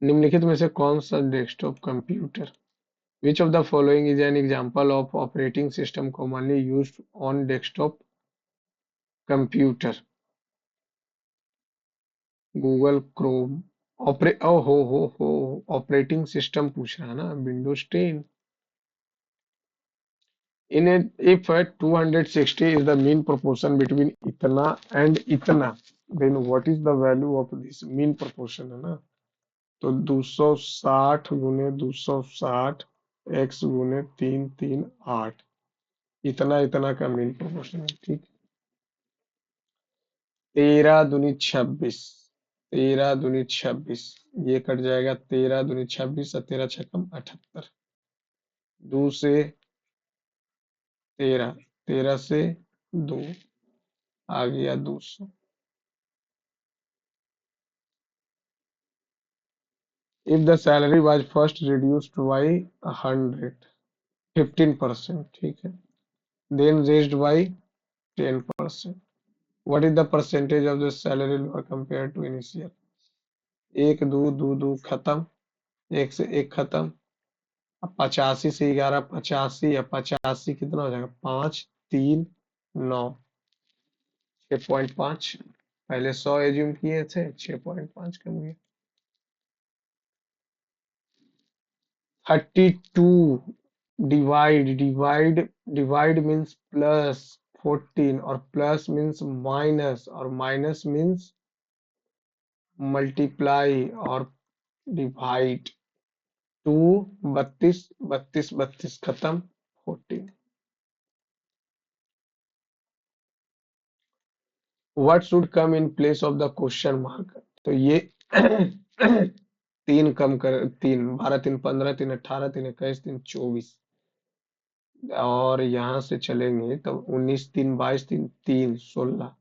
निम्नलिखित में से कौन सा desktop computer, which of the following is an example of operating system commonly used on desktop computer? Google Chrome. ओ हो ऑपरेटिंग सिस्टम पूछ रहा है ना, Windows 10। In a, if 260 is the mean proportion between इतना and इतना, then what is the value of this mean proportion, है ना? तो 260 गुने 260 x गुने 338, इतना इतना का मीन प्रोपोर्शन है, ठीक। 13 दूनी 26, 13 दूनी 26, ये कट जाएगा, 13 दूनी 26 और 13 छक्कम 78, 2 से 13, 13 से 2 आ गया 200। If the salary was first reduced by 100, 15%, ठीक है, then raised by 10%, what is the percentage of the salary lower compared to initial? एक दो दो दो खत्म, एक से एक खत्म, अब 85 से 11, 85 या 85 कितना हो जाएगा, 5 3 9, 6.5, पहले 100 एज्यूम किए थे, 6.5 कम गया। 32 डिवाइड मीन्स प्लस 14, और प्लस मीन्स माइनस, और माइनस मीन्स मल्टीप्लाई, और डिवाइड। 2 32, 32 32 खत्म, 14। What should come in place of the question mark? तो ये 3 कम कर, 3 12 3 15, 3 18, 3 21, 3 24, और यहाँ से चलेंगे तो 19 3 22, 3 3 16,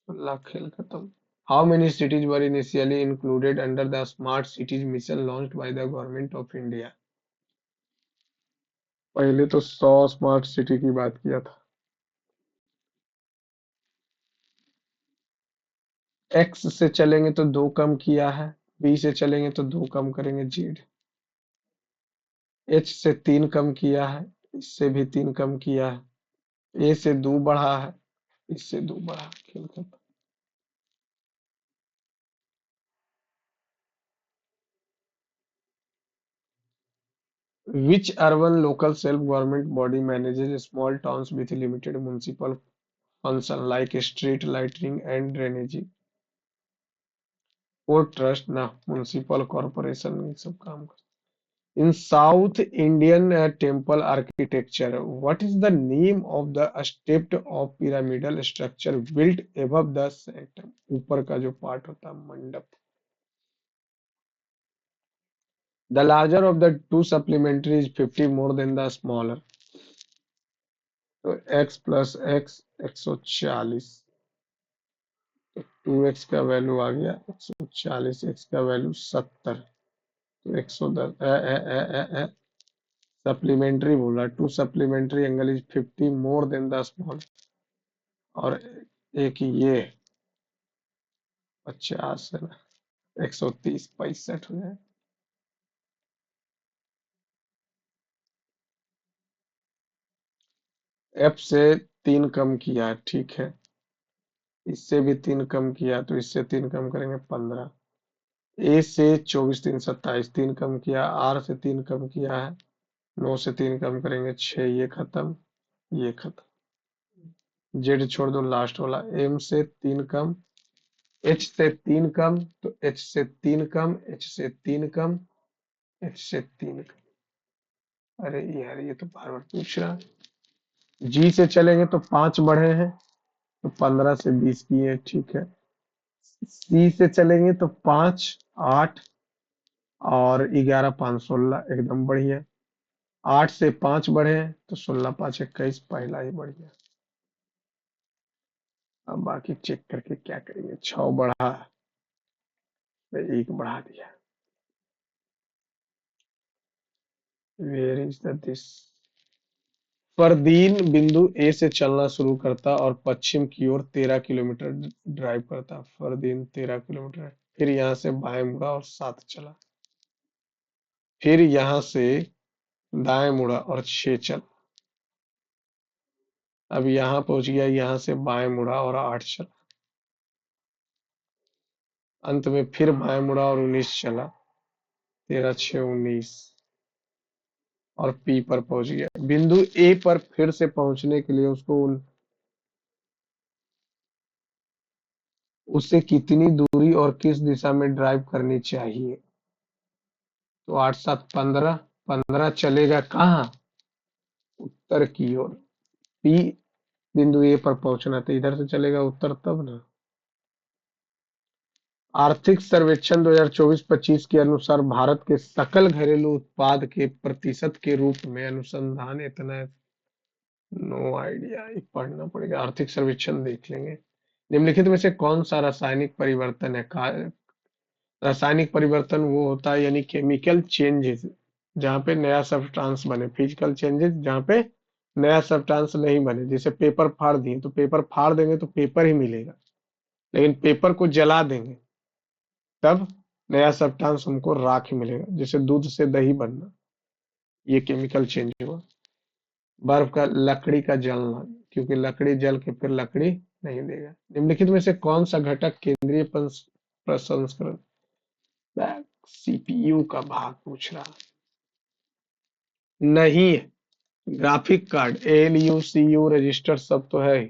16 खेल खत्म। How many cities were initially included under the smart cities mission launched by the government of India? पहले तो 100 स्मार्ट सिटी की बात किया था। एक्स से चलेंगे तो 2 कम किया है, बी से चलेंगे तो 2 कम करेंगे, जेड। एच से 3 कम किया है, इससे भी 3 कम किया है, ए से 2 बढ़ा है, इससे 2 बढ़ा, खेल खत्म। Which urban local self-government body manages small towns with limited municipal function like street lighting and drainage? Port trust ना, municipal corporation ये सब काम कर। In South Indian temple architecture, what is the name of the stepped or pyramidal structure built above the sanctum? ऊपर का जो part होता है, मंडप। The larger of the two supplementary is 50 more than the smaller. तो x plus x 140, 2x का value आ गया 140, x का वैल्यू 70, तो 110। सप्लीमेंट्री बोला, to supplementary angle is 50 more than the small, और एक ये 50 है ना, 130, 65 हो जाए। एफ से 3 कम किया, ठीक है, इससे भी 3 कम किया, तो इससे 3 कम करेंगे 15। ए से 24 3 27, 3 कम किया, आर से 3 कम किया है, 9 से 3 कम करेंगे 6, ये खत्म, ये खत्म। जेड छोड़ दो, लास्ट वाला, एम से 3 कम, एच से 3 कम, तो एच से 3 कम, एच से 3 कम, एच से 3 कम। अरे यार ये तो बार बार पूछ रहा है। जी से चलेंगे तो 5 बढ़े हैं, तो 15 से 20 किए, ठीक है। सी से चलेंगे तो 5 8, और 11 5 16, एकदम बढ़िया। 8 से 5 बढ़े हैं, तो 16 5 21, पहला ही बढ़िया। अब बाकी चेक करके क्या करेंगे, 6 बढ़ा, तो 1 बढ़ा दिया। Where is the this? फरदीन बिंदु ए से चलना शुरू करता और पश्चिम की ओर 13 किलोमीटर ड्राइव करता। फरदीन 13 किलोमीटर है। फिर यहाँ से बाएं मुड़ा और 7 चला, फिर यहाँ से दाएं मुड़ा और 6 चला, अब यहाँ पहुंच गया, यहाँ से बाएं मुड़ा और 8 चला, अंत में फिर बाएं मुड़ा और 19 चला, 13 6 19, और पी पर पहुंच गया। बिंदु ए पर फिर से पहुंचने के लिए उसको उससे कितनी दूरी और किस दिशा में ड्राइव करनी चाहिए? तो 8 7 15, 15 चलेगा कहाँ? उत्तर की ओर। पी बिंदु ए पर पहुंचना तो इधर से चलेगा उत्तर तब ना। आर्थिक सर्वेक्षण 2024-25 के अनुसार भारत के सकल घरेलू उत्पाद के प्रतिशत के रूप में अनुसंधान इतना है। नो आइडिया, ये पढ़ना पड़ेगा, आर्थिक सर्वेक्षण देख लेंगे। निम्नलिखित में से कौन सा रासायनिक परिवर्तन है? रासायनिक परिवर्तन वो होता है यानी केमिकल चेंजेस जहाँ पे नया सब्सटेंस बने, फिजिकल चेंजेस जहाँ पे नया सब्सटेंस नहीं बने। जैसे पेपर फाड़ दिए तो पेपर फाड़ देंगे तो पेपर ही मिलेगा, लेकिन पेपर को जला देंगे तब नया सब्सटेंस हमको राख ही मिलेगा। जैसे दूध से दही बनना, ये केमिकल चेंज हुआ। बर्फ का लकड़ी का जलना, क्योंकि लकड़ी जल के फिर लकड़ी नहीं देगा। निम्नलिखित में से कौन सा घटक केंद्रीय प्रसंस्करण सीपीयू का भाग पूछ रहा? नहीं है, graphic card, ALU CU register सब तो है ही।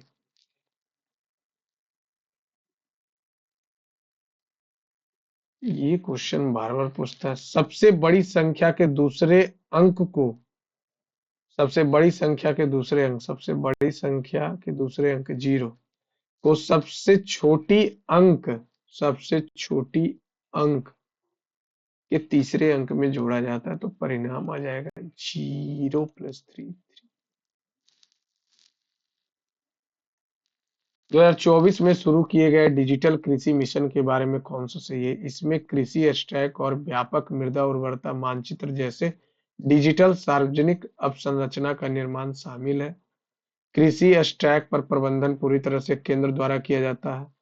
ये क्वेश्चन बार बार पूछता है। सबसे बड़ी संख्या के दूसरे अंक, सबसे बड़ी संख्या के दूसरे अंक जीरो को सबसे छोटी अंक के तीसरे अंक में जोड़ा जाता है तो परिणाम आ जाएगा 0 + 3। 2024 में शुरू किए गए डिजिटल कृषि मिशन के बारे में कौन सा सही है? इसमें कृषि स्टैक और व्यापक मृदा उर्वरता मानचित्र जैसे डिजिटल सार्वजनिक अवसंरचना का निर्माण शामिल है। कृषि स्टैक पर प्रबंधन पूरी तरह से केंद्र द्वारा किया जाता है।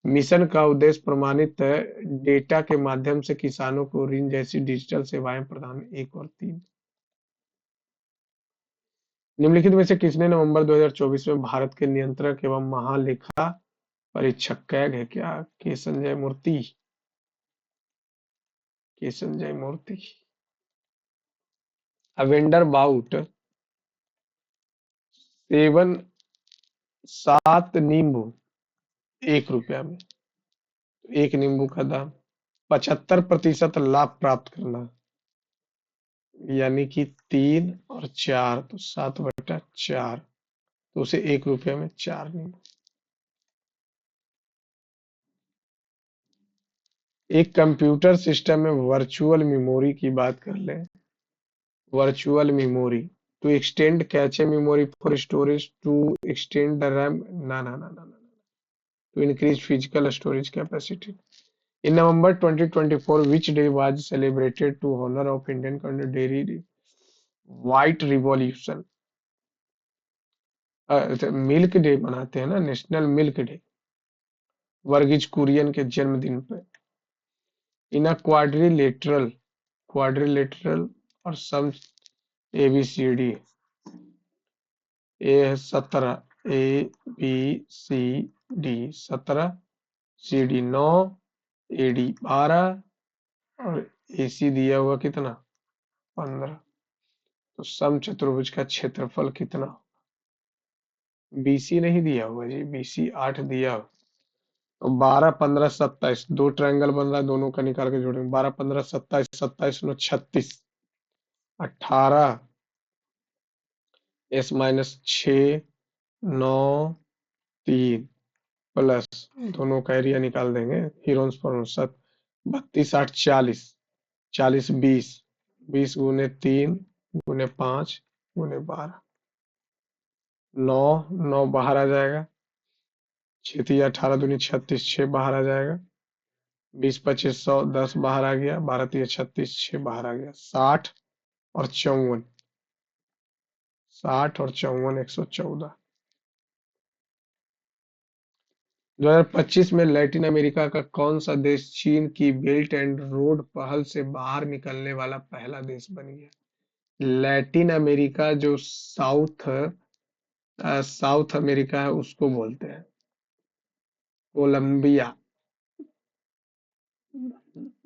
मिशन का उद्देश्य प्रमाणित डेटा के माध्यम से किसानों को ऋण जैसी डिजिटल सेवाएं प्रदान। 1 और 3। निम्नलिखित में से किसने नवंबर 2024 में भारत के नियंत्रक एवं महालेखा परीक्षक कैग है क्या? के संजय मूर्ति। अवेंडर बाउट 7 7 नींबू 1 रुपया में, एक नींबू का दाम 75% लाभ प्राप्त करना, यानी कि 3 और 4 तो 7/4, तो उसे 1 रुपया में 4 नींबू। एक कंप्यूटर सिस्टम में वर्चुअल मेमोरी की बात कर लें। Virtual memory to extend cache memory for storage, to extend the RAM, ना, to increase physical storage capacity. In November 2024, which day was celebrated to honor of Indian country dairy white revolution? Milk day मनाते हैं ना, national milk day, Verghese Kurien के जन्मदिन पर। इन अ quadrilateral और सम ABCD, ए है 17, ABCD 17, CD 9, AD 12 और AC दिया हुआ कितना? 15। तो सम चतुर्भुज का क्षेत्रफल कितना? BC नहीं दिया हुआ जी, BC 8 दिया हुआ। तो 12 15 27, दो ट्रायंगल बन रहा है, दोनों का निकाल के जोड़ेंगे। 12 15 27, 27 9 36, 18 S-6 9 3 प्लस दोनों का एरिया निकाल देंगे, हीरोन्स पर 32 8 40, 40 20, 20 गुने 3 गुने 5 गुने 12, 9 9 बाहर आ जाएगा, 6 18 दूनी 36, 6 बाहर आ जाएगा, 20 25 100, 10 बाहर आ गया, 12 36, 6 बाहर आ गया, 60 और 54, 60 और 54 114। 2025 में लैटिन अमेरिका का कौन सा देश चीन की बेल्ट एंड रोड पहल से बाहर निकलने वाला पहला देश बन गया? लैटिन अमेरिका जो साउथ अमेरिका है उसको बोलते हैं। कोलंबिया।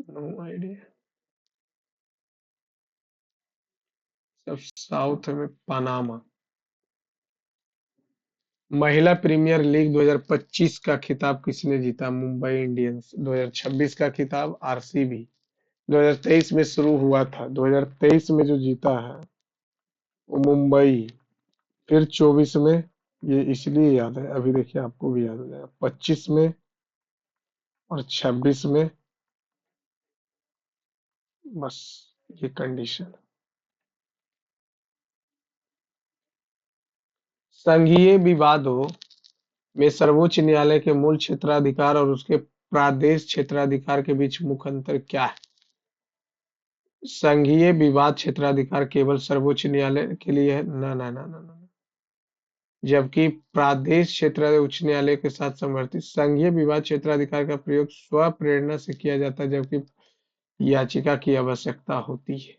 No idea. सब साउथ में पनामा। महिला प्रीमियर लीग 2025 का खिताब किसने जीता? मुंबई इंडियंस। 2026 का खिताब आरसीबी। 2023 में शुरू हुआ था, 2023 में जो जीता है वो मुंबई। फिर 24 में, ये इसलिए याद है, अभी देखिए आपको भी याद हो जाएगा, 25 में और 26 में। बस ये कंडीशन। संघीय विवादों में सर्वोच्च न्यायालय के मूल क्षेत्राधिकार और उसके प्रादेश क्षेत्राधिकार के बीच मुख्य अंतर क्या है? संघीय विवाद क्षेत्राधिकार केवल सर्वोच्च न्यायालय के लिए है, ना ना ना ना ना, जबकि प्रादेश क्षेत्र उच्च न्यायालय के साथ समर्थित। संघीय विवाद क्षेत्राधिकार का प्रयोग स्व प्रेरणा से किया जाता है, जबकि याचिका की आवश्यकता होती है।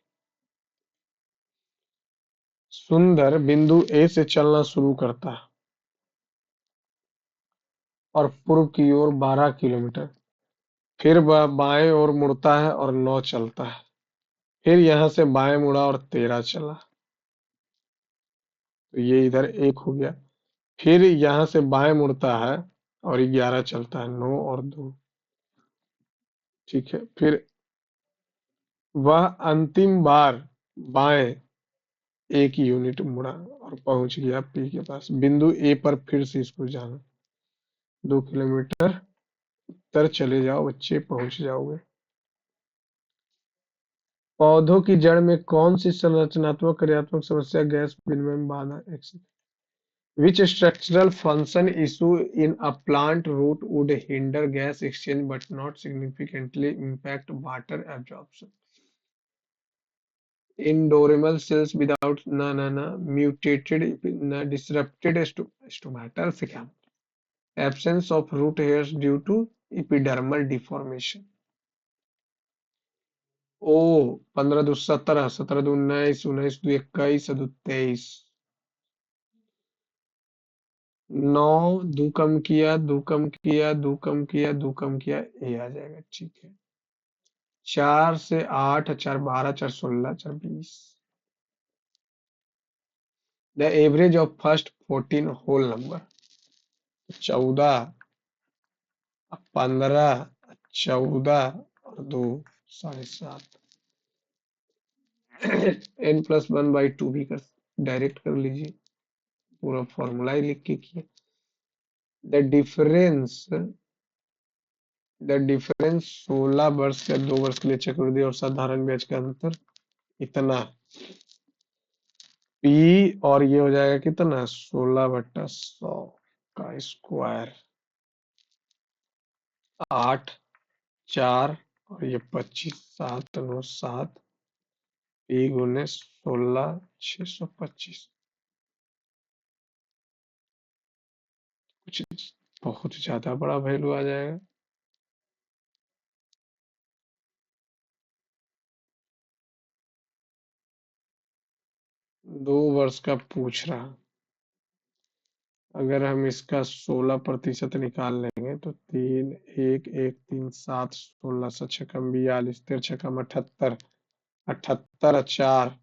सुंदर बिंदु ए से चलना शुरू करता है और पूर्व की ओर 12 किलोमीटर, फिर वह बाएं ओर मुड़ता है और 9 चलता है, फिर यहां से बाएं मुड़ा और 13 चला, तो ये इधर एक हो गया। फिर यहां से बाएं मुड़ता है और 11 चलता है, 9 और 2। ठीक है, फिर वह अंतिम बार बाएं 1 यूनिट मुड़ा और पहुंच गया पी के पास। बिंदु ए पर फिर से इसको जाना, 2 किलोमीटर उत्तर चले जाओ बच्चे, पहुंच जाओगे। पौधों की जड़ में कौन सी संरचनात्मक कार्यात्मक समस्या गैस विनिमय में बाधा? Which structural function issue in a plant root would hinder gas exchange but not significantly impact water absorption? Indoremal cells without mutated disrupted stomata से क्या? Absence of root hairs due to epidermal deformation. ओ 15 दो 17, 17 दो 19, 19 दो 21, दो 23। 9 दो कम किया, दो कम किया, दो कम किया, दो कम किया, ये आ जाएगा। ठीक है, 4 से 8, 4 12, 4 16, 4 20। The average of first 14 whole number. 14, 15, 14 और 2 7.5। n+1/2 भी कर, डायरेक्ट कर लीजिए, पूरा फॉर्मूला ही लिख के किया। द डिफरेंस द डिफरेंस 16 वर्ष का 2 वर्ष के लिए चक्रवृद्धि और साधारण ब्याज का अंतर इतना। पी और ये हो जाएगा कितना, 16/100 का स्क्वायर, 8, 4 और ये 25, 7 9 7, पी गुने 16, 625। कुछ बहुत ज्यादा बड़ा वैल्यू आ जाएगा। 2 वर्ष का पूछ रहा, अगर हम इसका 16% निकाल लेंगे तो 3 1 1 3 7, 16 छकम 42, 13 छकम 78, 78 4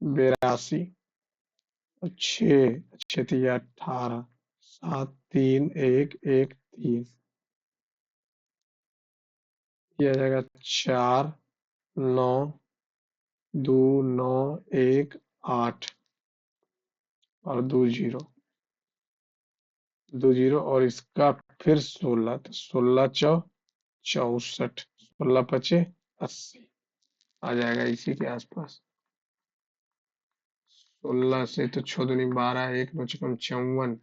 82 और 6 6 18, 7 3 1 1 3, ये आ जाएगा 4 9 2 9 1 8 और 2 जीरो, 2 जीरो और इसका फिर 16, तो 16 चौ 64, 16 पचे 80 आ जाएगा इसी के आसपास। 16 से तो 6 दूनी 12, 1 9 छकम 54,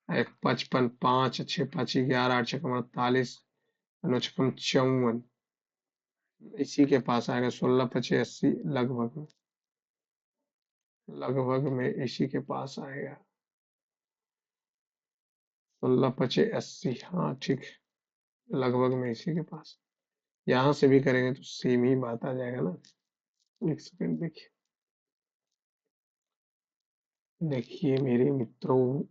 1 55, 5 6 5 11, 8 छकम 48, 9 छकम 54, इसी के पास आएगा। 16 पचे 80, लगभग में इसी के पास आएगा। 16 × 5 = 80। हाँ ठीक है, लगभग में इसी के पास। यहाँ से भी करेंगे तो सेम ही बात आ जाएगा ना। एक सेकंड देखिए, देखिए मेरे मित्रों,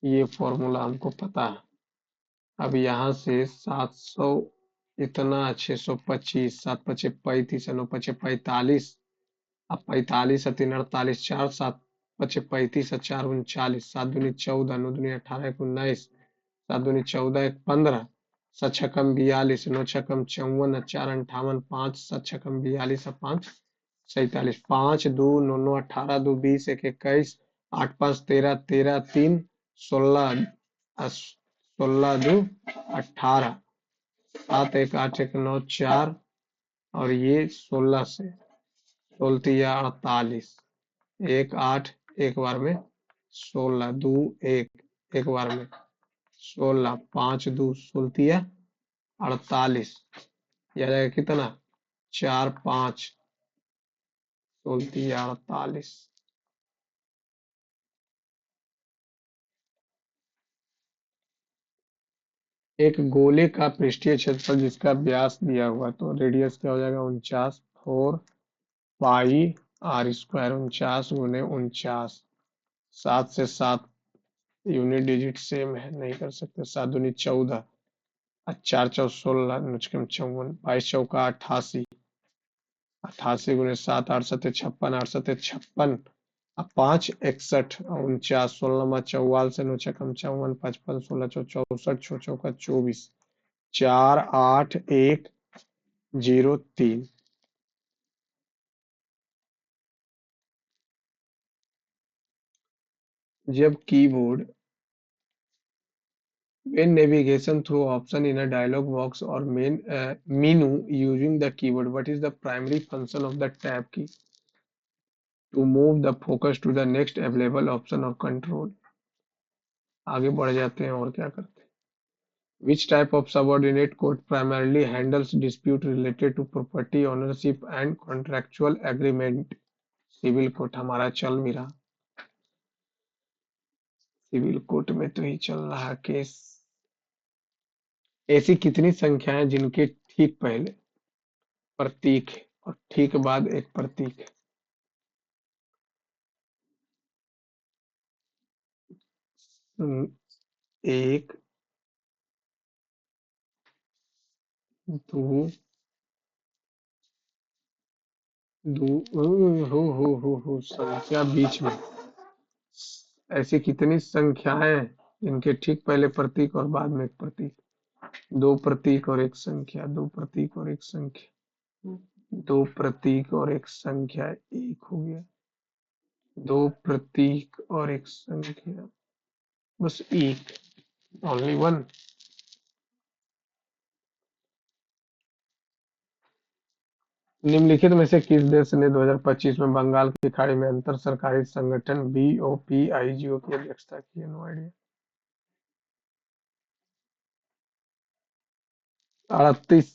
ये फॉर्मूला हमको पता है। अब यहाँ से 700, इतना 625, 7 × 5 = 35, 9 × 5 = 45। अब 45 और 3 = 48, 4 7 × 5 = 35 और 4 × 39, 7 दूनी 14, 9 दूनी 18, 1 19, 7 दूनी 14, 1 15, 7 छक्कम 42, 9 छक्कम 54, 4 58, 5 7 छक्कम 42 और 5 47, 5 2 9 9 18, 2 20, 1 21, 8 5 13, 13 3 16, 16 2 18, 7 1 8 1 9 4, और ये 16 से 16 या 48, 1 8 एक बार में 16, 2 1 एक बार में 16, 5 2 16 या 48, यह आ जाएगा कितना, 4 5 16 या 48। एक गोले का पृष्ठीय क्षेत्रफल जिसका व्यास दिया हुआ, तो रेडियस क्या हो जाएगा, 49, 4 पाई आर स्क्वायर, 49 × 49, 7 से 7 यूनिट डिजिट सेम है, नहीं कर सकते। 7 दूनी 14, 4 चौ 16, 9 छक्कम 54, 22 चौका 88, 88 × 7 8 7 56, 8 7 56, 5 61, 49, 16 मा 44, 9 छक्कम 54, 55, 16 चौ 64, 6 चौका 24, 4 8 1 0 3। जब keyboard when navigation through option in a dialog box or menu using the keyboard, what is the primary function of the tab key? To move the focus to the next available option or control। आगे बढ़ जाते हैं और क्या करते हैं। Which type of subordinate court primarily handles dispute related to property ownership and contractual agreement? Civil court हमारा चल भी रहा, सिविल कोर्ट में तो ही चल रहा केस। ऐसी कितनी संख्याएं जिनके ठीक पहले प्रतीक है और ठीक बाद एक प्रतीक है? 1 2 2 हो संख्या बीच में। ऐसी कितनी संख्याएं जिनके ठीक पहले प्रतीक और बाद में एक प्रतीक? 2 प्रतीक और एक संख्या, 2 प्रतीक और एक संख्या, 2 प्रतीक और एक संख्या, एक हो गया। 2 प्रतीक और एक संख्या, बस एक, ओनली वन। निम्नलिखित में से किस देश ने 2025 में बंगाल की खाड़ी में अंतर सरकारी संगठन BOPIGO की अध्यक्षता की है? No idea. 38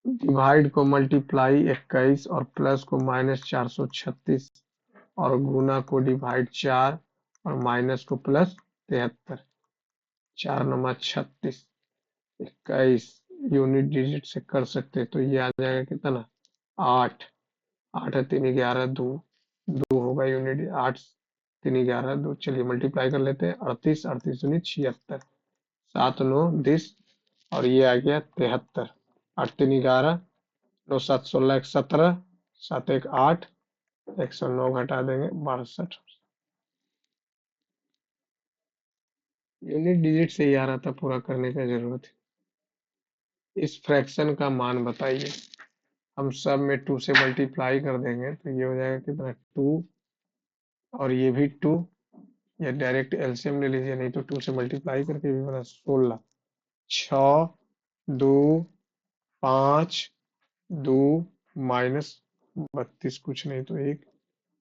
डिवाइड को मल्टीप्लाई 21 और प्लस को -436 और गुना को डिवाइड 4 और माइनस को प्लस 73, 4 9 36, 21 यूनिट डिजिट से कर सकते हैं, तो ये आ जाएगा कितना, 8, 8 3 11 2, 2 होगा यूनिट, 8 3 11 2, चलिए मल्टीप्लाई कर लेते हैं। 38 38 दूनी 76, 7 9 10, और ये आ गया 73, 8 3 11, 9 7 16, 1 17, 7 1 8, 109 घटा देंगे 62। यूनिट डिजिट से ही आ रहा था, पूरा करने का जरूरत है। इस फ्रैक्शन का मान बताइए। हम सब में 2 से मल्टीप्लाई कर देंगे तो ये हो जाएगा कितना, 2, और ये भी 2, या डायरेक्ट एलसीएम ले लीजिए, नहीं तो 2 से मल्टीप्लाई करके भी बना, 16, 6 2 5 2 -32, कुछ नहीं तो 1,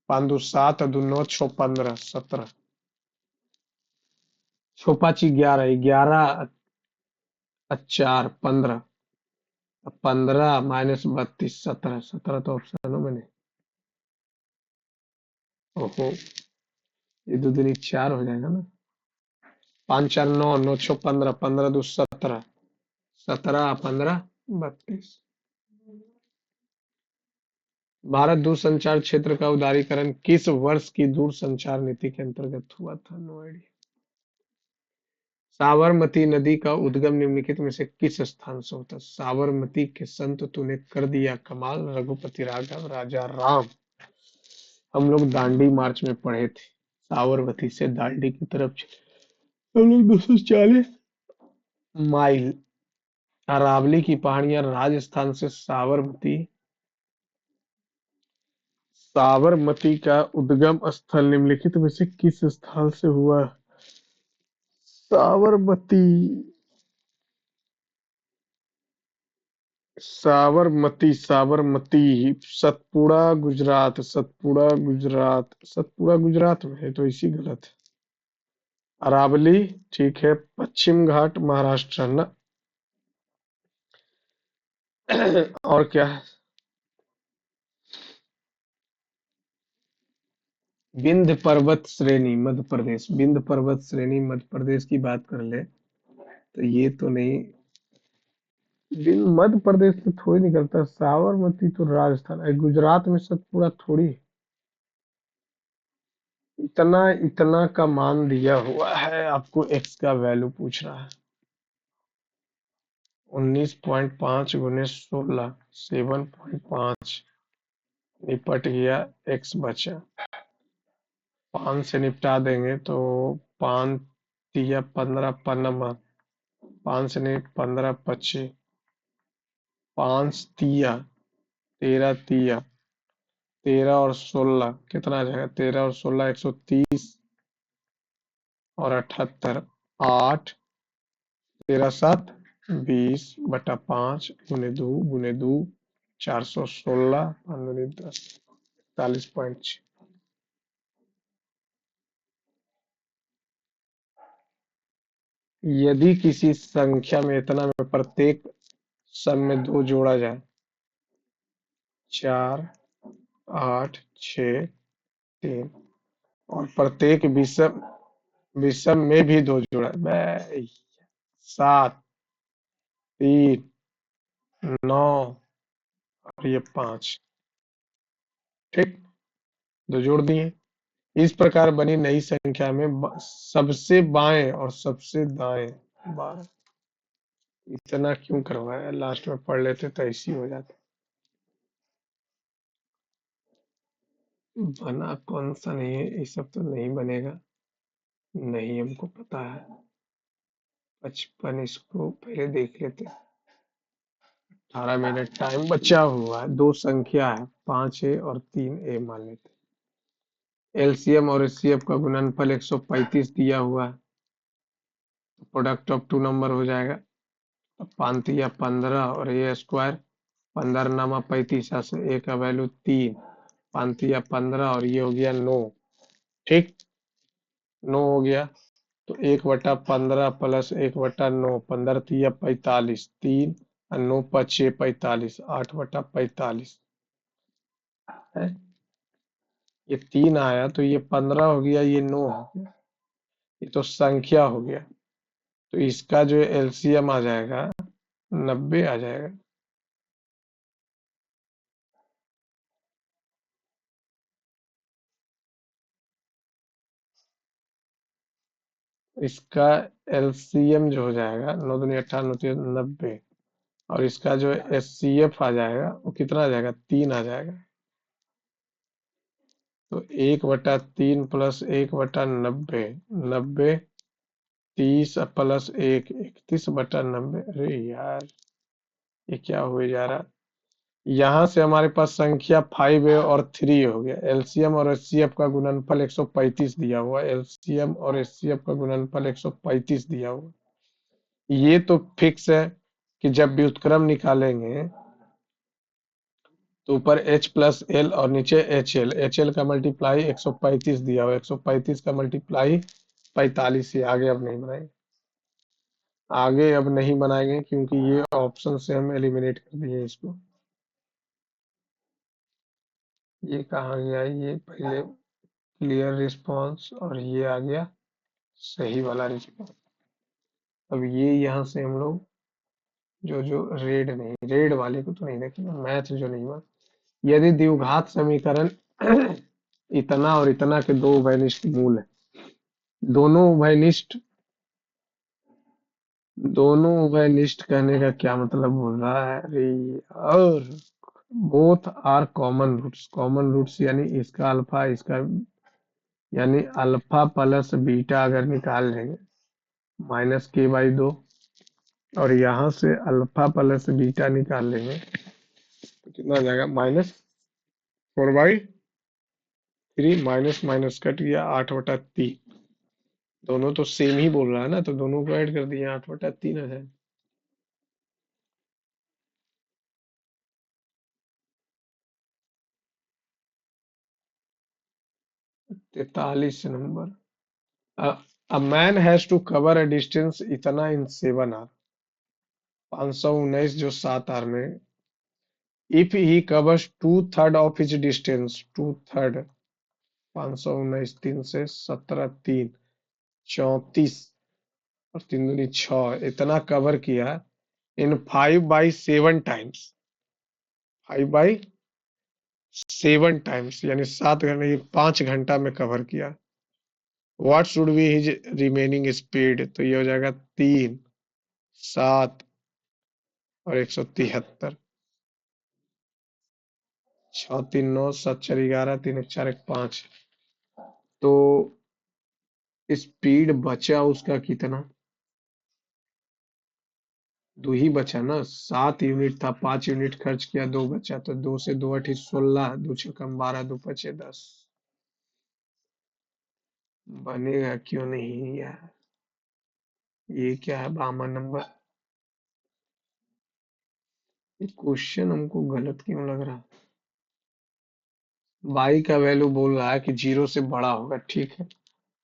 5 2 7 और 2 9 6 15 17, 6 5 11, 11 4 15, 15 -32 17, 17 तो ऑप्शनों में नहीं। ओहो, ये दो दूनी चार हो जाएगा ना। पाँच चार नौ, नौ छः पंद्रह, पंद्रह दो सत्रह, सत्रह पंद्रह 32। भारत दूरसंचार क्षेत्र का उदारीकरण किस वर्ष की दूरसंचार नीति के अंतर्गत हुआ था? No idea. साबरमती नदी का उद्गम निम्नलिखित में से किस स्थान से होता है? साबरमती के संत तूने कर दिया कमाल, रघुपति राघव राजा राम। हम लोग दांडी मार्च में पढ़े थे, साबरमती से दांडी की तरफ हम लोग 240 माइल। अरावली की पहाड़ियां राजस्थान से साबरमती। साबरमती का उद्गम स्थल निम्नलिखित में से किस स्थल से हुआ? साबरमती, साबरमती, साबरमती सतपुड़ा गुजरात, सतपुड़ा गुजरात, सतपुड़ा गुजरात में है तो इसी गलत है। अरावली ठीक है, पश्चिम घाट महाराष्ट्र ना। और क्या है? विंध्य पर्वत श्रेणी मध्य प्रदेश, विंध्य पर्वत श्रेणी मध्य प्रदेश की बात कर ले तो ये तो नहीं। मध्य प्रदेश से थोड़ी निकलता है, साबरमती तो राजस्थान है, गुजरात में सतपुड़ा थोड़ी। इतना इतना का मान दिया हुआ है, आपको एक्स का वैल्यू पूछ रहा है। 19.5 गुने 16, 7.5 निपट गया, एक्स बचा। 5 से निपटा देंगे तो 5 तिया 15 पनमा, 5 से नहीं 15 25, 5 तिया 13 तिया, 13 और 16 कितना आ जाएगा? 13 और 16 130 और 78, 8, 13 7 20/5 गुने 2 416, 5 41.6। यदि किसी संख्या में इतना में प्रत्येक सम में 2 जोड़ा जाए, 4, 8, 6, 3, और प्रत्येक विषम विषम में भी 2 जोड़ा, 7, 3, 9 और ये 5, ठीक, 2 जोड़ दिए। इस प्रकार बनी नई संख्या में सबसे बाएं और सबसे दाएं 12। इतना क्यों करवाया, लास्ट में पढ़ लेते तो ऐसी हो जाती। बना कौन सा नहीं है, ये सब तो नहीं बनेगा, नहीं हमको पता है। 55, इसको पहले देख लेते। 18 मिनट टाइम बचा हुआ है, दो संख्या है 5A और 3A मान लेते। एलसीएम और एचसीएफ का गुणनफल 135 दिया हुआ है, प्रोडक्ट ऑफ टू नंबर हो जाएगा। 5 या 15 और ए स्क्वायर, 15 नामा 35, से ए का वैल्यू 3, 5 या 15 और ये हो गया 9, ठीक, 9 हो गया। तो 1/15 प्लस 1/9, 15 या 45, 3 और 9 5 45, 8/45 है। ये 3 आया तो ये 15 हो गया, ये 9 हो गया, ये तो संख्या हो गया। तो इसका जो एलसीएम आ जाएगा 90 आ जाएगा। इसका एलसीएम जो हो जाएगा 9 दूनी 18, 9 तीन 90, और इसका जो एचसीएफ आ जाएगा वो कितना आ जाएगा? 3 आ जाएगा। तो 1/3 प्लस 1/90, 90, 30 प्लस 1, 31/90। अरे यार, ये क्या हुए जा रहा? यहाँ से हमारे पास संख्या 5A और 3 हो गया। एलसीएम और एचसीएफ का गुणनफल 135 दिया हुआ, एलसीएम और एचसीएफ का गुणनफल 135 दिया हुआ। ये तो फिक्स है कि जब व्युत्क्रम निकालेंगे तो ऊपर H प्लस एल और नीचे एच एल का मल्टीप्लाई 135 दिया हुआ, 135 का मल्टीप्लाई 45 ही। आगे अब नहीं बनाएंगे, आगे अब नहीं बनाएंगे क्योंकि ये ऑप्शन से हम एलिमिनेट कर दिए इसको। ये कहाँ गया, ये पहले क्लियर रिस्पॉन्स, और ये आ गया सही वाला रिस्पॉन्स। अब ये यहाँ से हम लोग जो जो रेड नहीं, रेड वाले को तो नहीं देखेंगे, मैथ जो नहीं हुआ। यदि द्विघात समीकरण इतना और इतना के दो उभयनिष्ठ मूल है, दोनों उभयनिष्ठ, दोनों उभयनिष्ठ कहने का क्या मतलब बोल रहा है अरे, और both are common roots, common roots यानी इसका अल्फा इसका, यानी अल्फा प्लस बीटा अगर निकाल लेंगे -k/2, और यहाँ से अल्फा प्लस बीटा निकाल लेंगे तो कितना आ जाएगा -4/3, माइनस माइनस कट गया 8/3। दोनों तो सेम ही बोल रहा है ना, तो दोनों को ऐड कर दिए 8/3 है। 43 number. A man has to cover a distance इतना in 7 hours, 519 जो 7 hour में, if he covers 2/3 of his distance, 2/3, 519 3 से 17 3 34 और 3 दूनी 6, इतना कवर किया इन 5/7 टाइम्स, 5/7 टाइम्स यानी 7 घंटे, 5 घंटा में कवर किया। What should be his remaining speed, तो ये हो जाएगा 3 7 और 173। 6 3 9 7 4 11 3 1 4 1 5, तो स्पीड बचा उसका कितना, दो ही बचा ना, 7 यूनिट था, 5 यूनिट खर्च किया, दो बचा, तो 2 से 2 8 16, 2 6 12, 2 5 10। बनेगा क्यों नहीं यार, ये क्या है बामन नंबर, ये क्वेश्चन हमको गलत क्यों लग रहा है। बाई का वैल्यू बोल रहा है कि 0 से बड़ा होगा, ठीक है।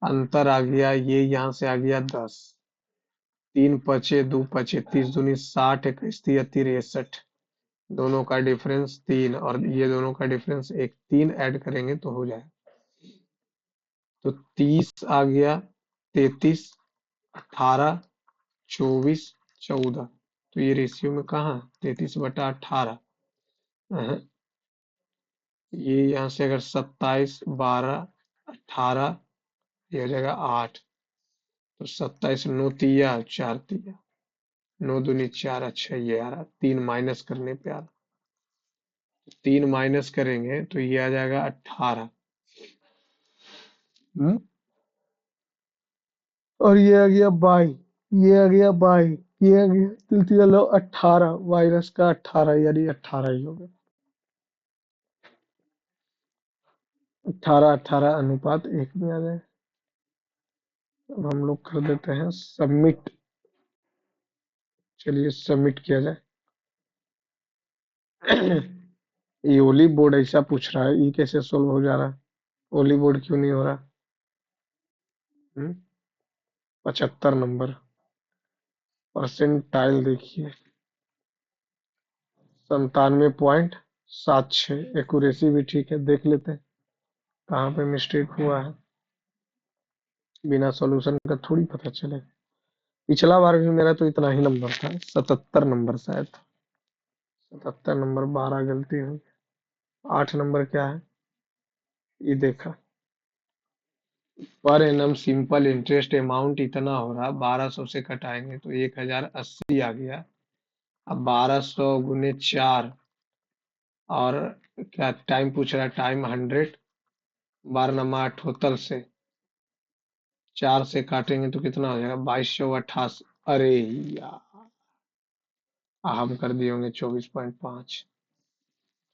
अंतर आ गया, ये यहाँ से आ गया 10, 3 5 2 5 30 दूनी 60 21 33 63, दोनों का डिफरेंस 3, और ये दोनों का डिफरेंस 1, 3 ऐड करेंगे तो हो जाए, तो 30 आ गया, 33 18 24 14, तो ये रेशियो में कहाँ 33/18, ये यहाँ से अगर 27 12 18, ये हो जाएगा 8, तो 27 9 तिया 4 तिया, 9 दूनी 4, अच्छा ये आ रहा 3 माइनस करने पे आ रहा, 3 माइनस करेंगे तो ये आ जाएगा 18, और ये आ गया 22, ये आ गया 22, ये आ गया तिलतिया लो 18, वायरस का 18 यानी 18 ही हो गया, 18 18 अनुपात 1 में आ जाए। अब हम लोग कर देते हैं सबमिट, चलिए सबमिट किया जाए। ये ओली बोर्ड ऐसा पूछ रहा है, ये कैसे सोल्व हो जा रहा है, ओली बोर्ड क्यों नहीं हो रहा। 75 नंबर, परसेंटाइल देखिए 97.76, एक्यूरेसी भी ठीक है, देख लेते हैं कहाँ पे मिस्टेक हुआ है, बिना सॉल्यूशन का थोड़ी पता चलेगा। पिछला बार भी मेरा तो इतना ही नंबर था, 77 नंबर शायद, 77 नंबर, 12 गलती हुई। 8 नंबर क्या है, ये देखा, per annum simple interest amount इतना हो रहा, 1200 से कटाएंगे तो 1080 आ गया। अब 1200 × 4, और क्या टाइम पूछ रहा है, टाइम 100, 12 अठोत्तर से 4 से काटेंगे तो कितना हो जाएगा 2288, अरे यार हम कर दिए होंगे 24.5,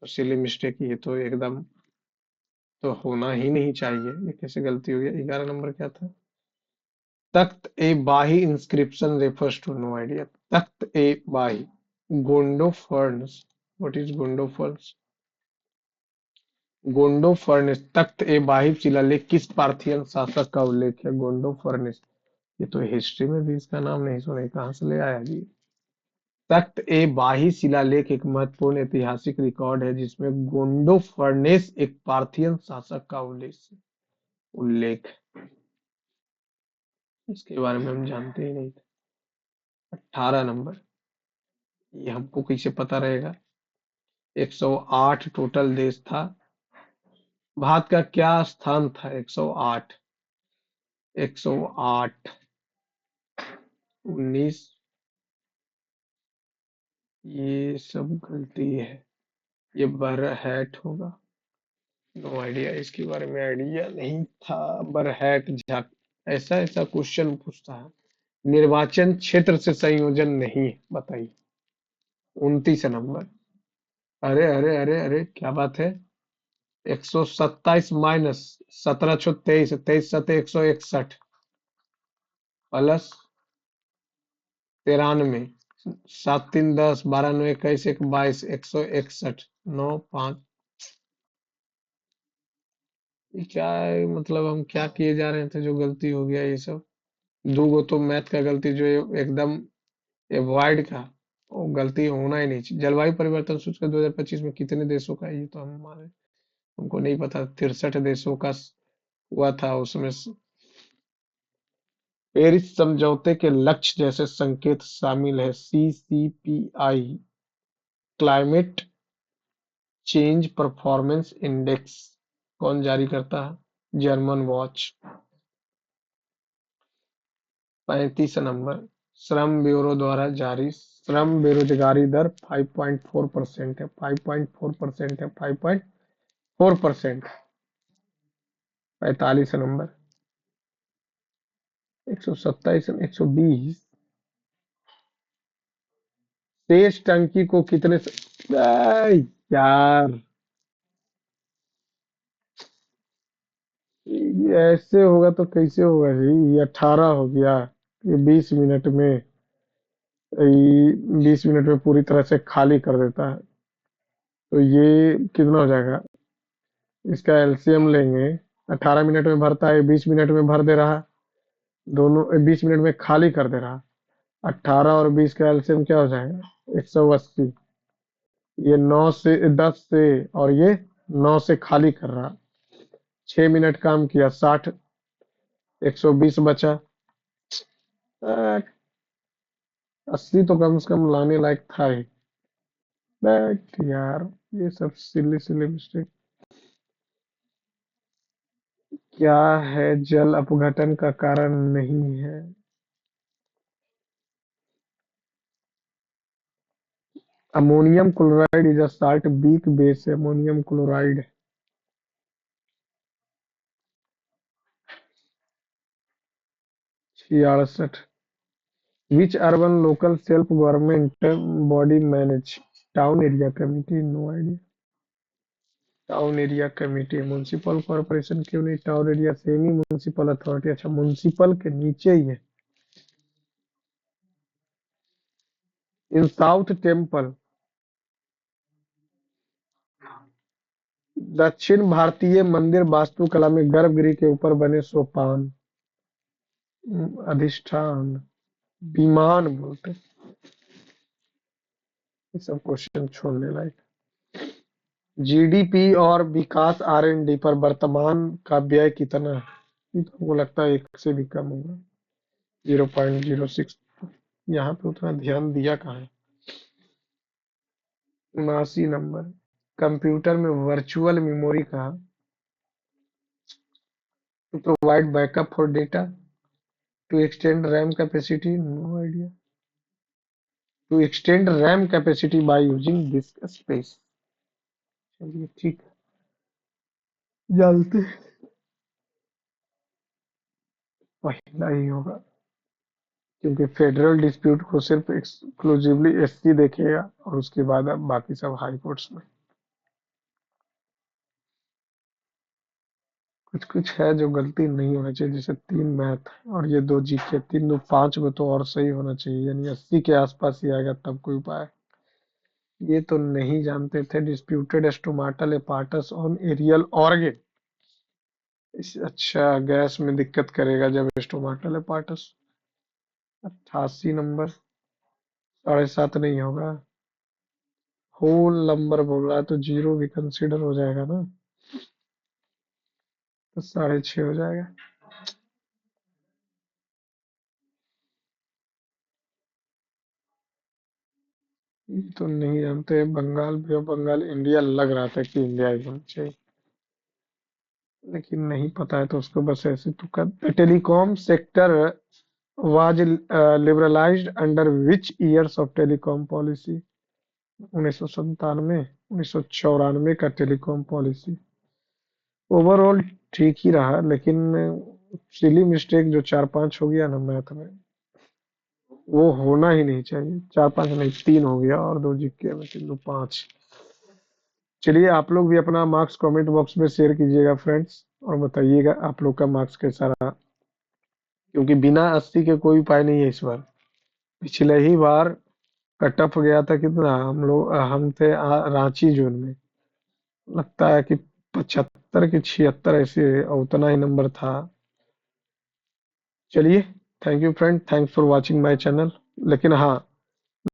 तो सिली मिस्टेक, ये तो एकदम तो होना ही नहीं चाहिए, ये कैसे गलती हो गया। 11 नंबर क्या था, Takht e Bahi inscription refers to, no idea, Takht e Bahi, Gondophares, what is Gondophares, Gondophares, Takht e Bahi शिलालेख किस पार्थियन शासक का उल्लेख है, गोंडो फर्नेस, ये तो हिस्ट्री में भी इसका नाम नहीं सुने, कहाँ से ले आया जी। तख्त ए बाही शिलालेख एक महत्वपूर्ण ऐतिहासिक रिकॉर्ड है जिसमें गोंडो फर्नेस एक पार्थियन शासक का उल्लेख है। उल्लेख, इसके बारे में हम जानते ही नहीं थे। 18 नंबर, ये हमको कैसे पता रहेगा। 108 टोटल देश था। भारत का क्या स्थान था? 108, 108, 19, ये सब गलती है। ये बरहैट होगा। नो आइडिया, इसके बारे में आइडिया नहीं था। बरहैट झा, ऐसा ऐसा क्वेश्चन पूछता है। निर्वाचन क्षेत्र से संयोजन नहीं है, बताइए। 29 नंबर। अरे अरे अरे अरे, क्या बात है। 127 माइनस 1723, 23 161 प्लस 93, 7 3 10, 12 9 21, 1 22, 161, 9 5। ये क्या है? मतलब हम क्या किए जा रहे थे जो गलती हो गया ये सब। दो गो तो मैथ का गलती जो एकदम एवॉइड का, वो गलती होना ही नहीं चाहिए। जलवायु परिवर्तन सूचकांक 2025 में कितने देशों का है? ये तो हमारे हमको नहीं पता। 63 देशों का हुआ था उसमें पेरिस समझौते के लक्ष्य जैसे संकेत शामिल है। CCPI, climate change performance index, कौन जारी करता है? German watch. 35 नंबर, श्रम ब्यूरो द्वारा जारी श्रम बेरोजगारी दर 5.4% है। 5.4% है। 5.4%। 45 नंबर, 127, 120, शेष टंकी को कितने यार, ये ऐसे होगा तो कैसे होगा जी। ये 18 हो गया। ये 20 मिनट में, ये 20 मिनट में पूरी तरह से खाली कर देता है। तो ये कितना हो जाएगा? इसका एलसीएम लेंगे। 18 मिनट में भरता है, 20 मिनट में भर दे रहा। दोनों 20 मिनट में खाली कर दे रहा। 18 और 20 का एलसीएम क्या हो जाएगा? 180। ये 9 से 10 से, और ये 9 से खाली कर रहा। 6 मिनट काम किया, 60, 120 बचा। 80 तो कम से कम लाने लायक था ही। बैठ यार, ये सब सिली सिली मिस्टेक। क्या है जल अपघटन का कारण नहीं है? Ammonium chloride is a salt, weak base है ammonium chloride. 66, which urban local self government body manage town area committee? No idea. Town area committee, municipal corporation क्यों नहीं? Town area semi municipal authority, अच्छा municipal के नीचे ही है। इन south temple, दक्षिण भारतीय मंदिर वास्तुकला में गर्भगृह के ऊपर बने सोपान अधिष्ठान विमान बोलते हैं। ये सब क्वेश्चन छोड़ने लायक। जीडीपी और विकास R&D पर वर्तमान का व्यय कितना है? ये तो हमको लगता है 1 से भी कम होगा, 0.06। यहाँ पे उतना ध्यान दिया कहाँ है। 79 नंबर, कंप्यूटर में वर्चुअल मेमोरी का to provide backup for data, to extend RAM capacity? No idea. To extend RAM capacity by using disk space. चलिए ठीक है, जानते हैं। पहला ही होगा, क्योंकि फेडरल डिस्प्यूट को सिर्फ एक्सक्लूसिवली एससी देखेगा, और उसके बाद अब बाकी सब हाई कोर्ट्स में। कुछ कुछ है जो गलती नहीं होना चाहिए, जैसे 3 मैथ और ये 2 जीके, 3 2 5 में तो और सही होना चाहिए, यानी 80 के आसपास ही आएगा तब कोई उपाय। ये तो नहीं जानते थे। Disputed stomatal apparatus on aerial organ, अच्छा गैस में दिक्कत करेगा जब स्टोमाटल एपार्टस। 88 नंबर, 7.5 नहीं होगा। होल नंबर बोल रहा है तो जीरो भी कंसीडर हो जाएगा ना। तो 6.5 हो जाएगा। ये तो नहीं जानते, बंगाल भी, बंगाल इंडिया लग रहा था कि इंडिया ही होना चाहिए, लेकिन नहीं पता है तो उसको बस ऐसे तुक्का। Telecom sector was liberalised under which years of telecom policy? 1997, 1994 का टेलीकॉम पॉलिसी। ओवरऑल ठीक ही रहा, लेकिन सिली मिस्टेक जो 4-5 हो गया ना मैथ में, वो होना ही नहीं चाहिए। 4-5 नहीं, 3 हो गया और 2 जीके में, 3 2 5। चलिए, आप लोग भी अपना मार्क्स कमेंट बॉक्स में शेयर कीजिएगा फ्रेंड्स, और बताइएगा आप लोग का मार्क्स कैसा रहा, क्योंकि बिना 80 के कोई उपाय नहीं है इस बार। पिछले ही बार कट ऑफ गया था कितना, हम थे रांची जोन में, लगता है कि 75 कि 76 ऐसे, और उतना ही नंबर था। चलिए, thank you friend, thanks for watching my channel. लेकिन हाँ,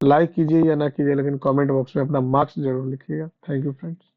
लाइक कीजिए या ना कीजिए, लेकिन कमेंट बॉक्स में अपना मार्क्स जरूर लिखिएगा। Thank you friends.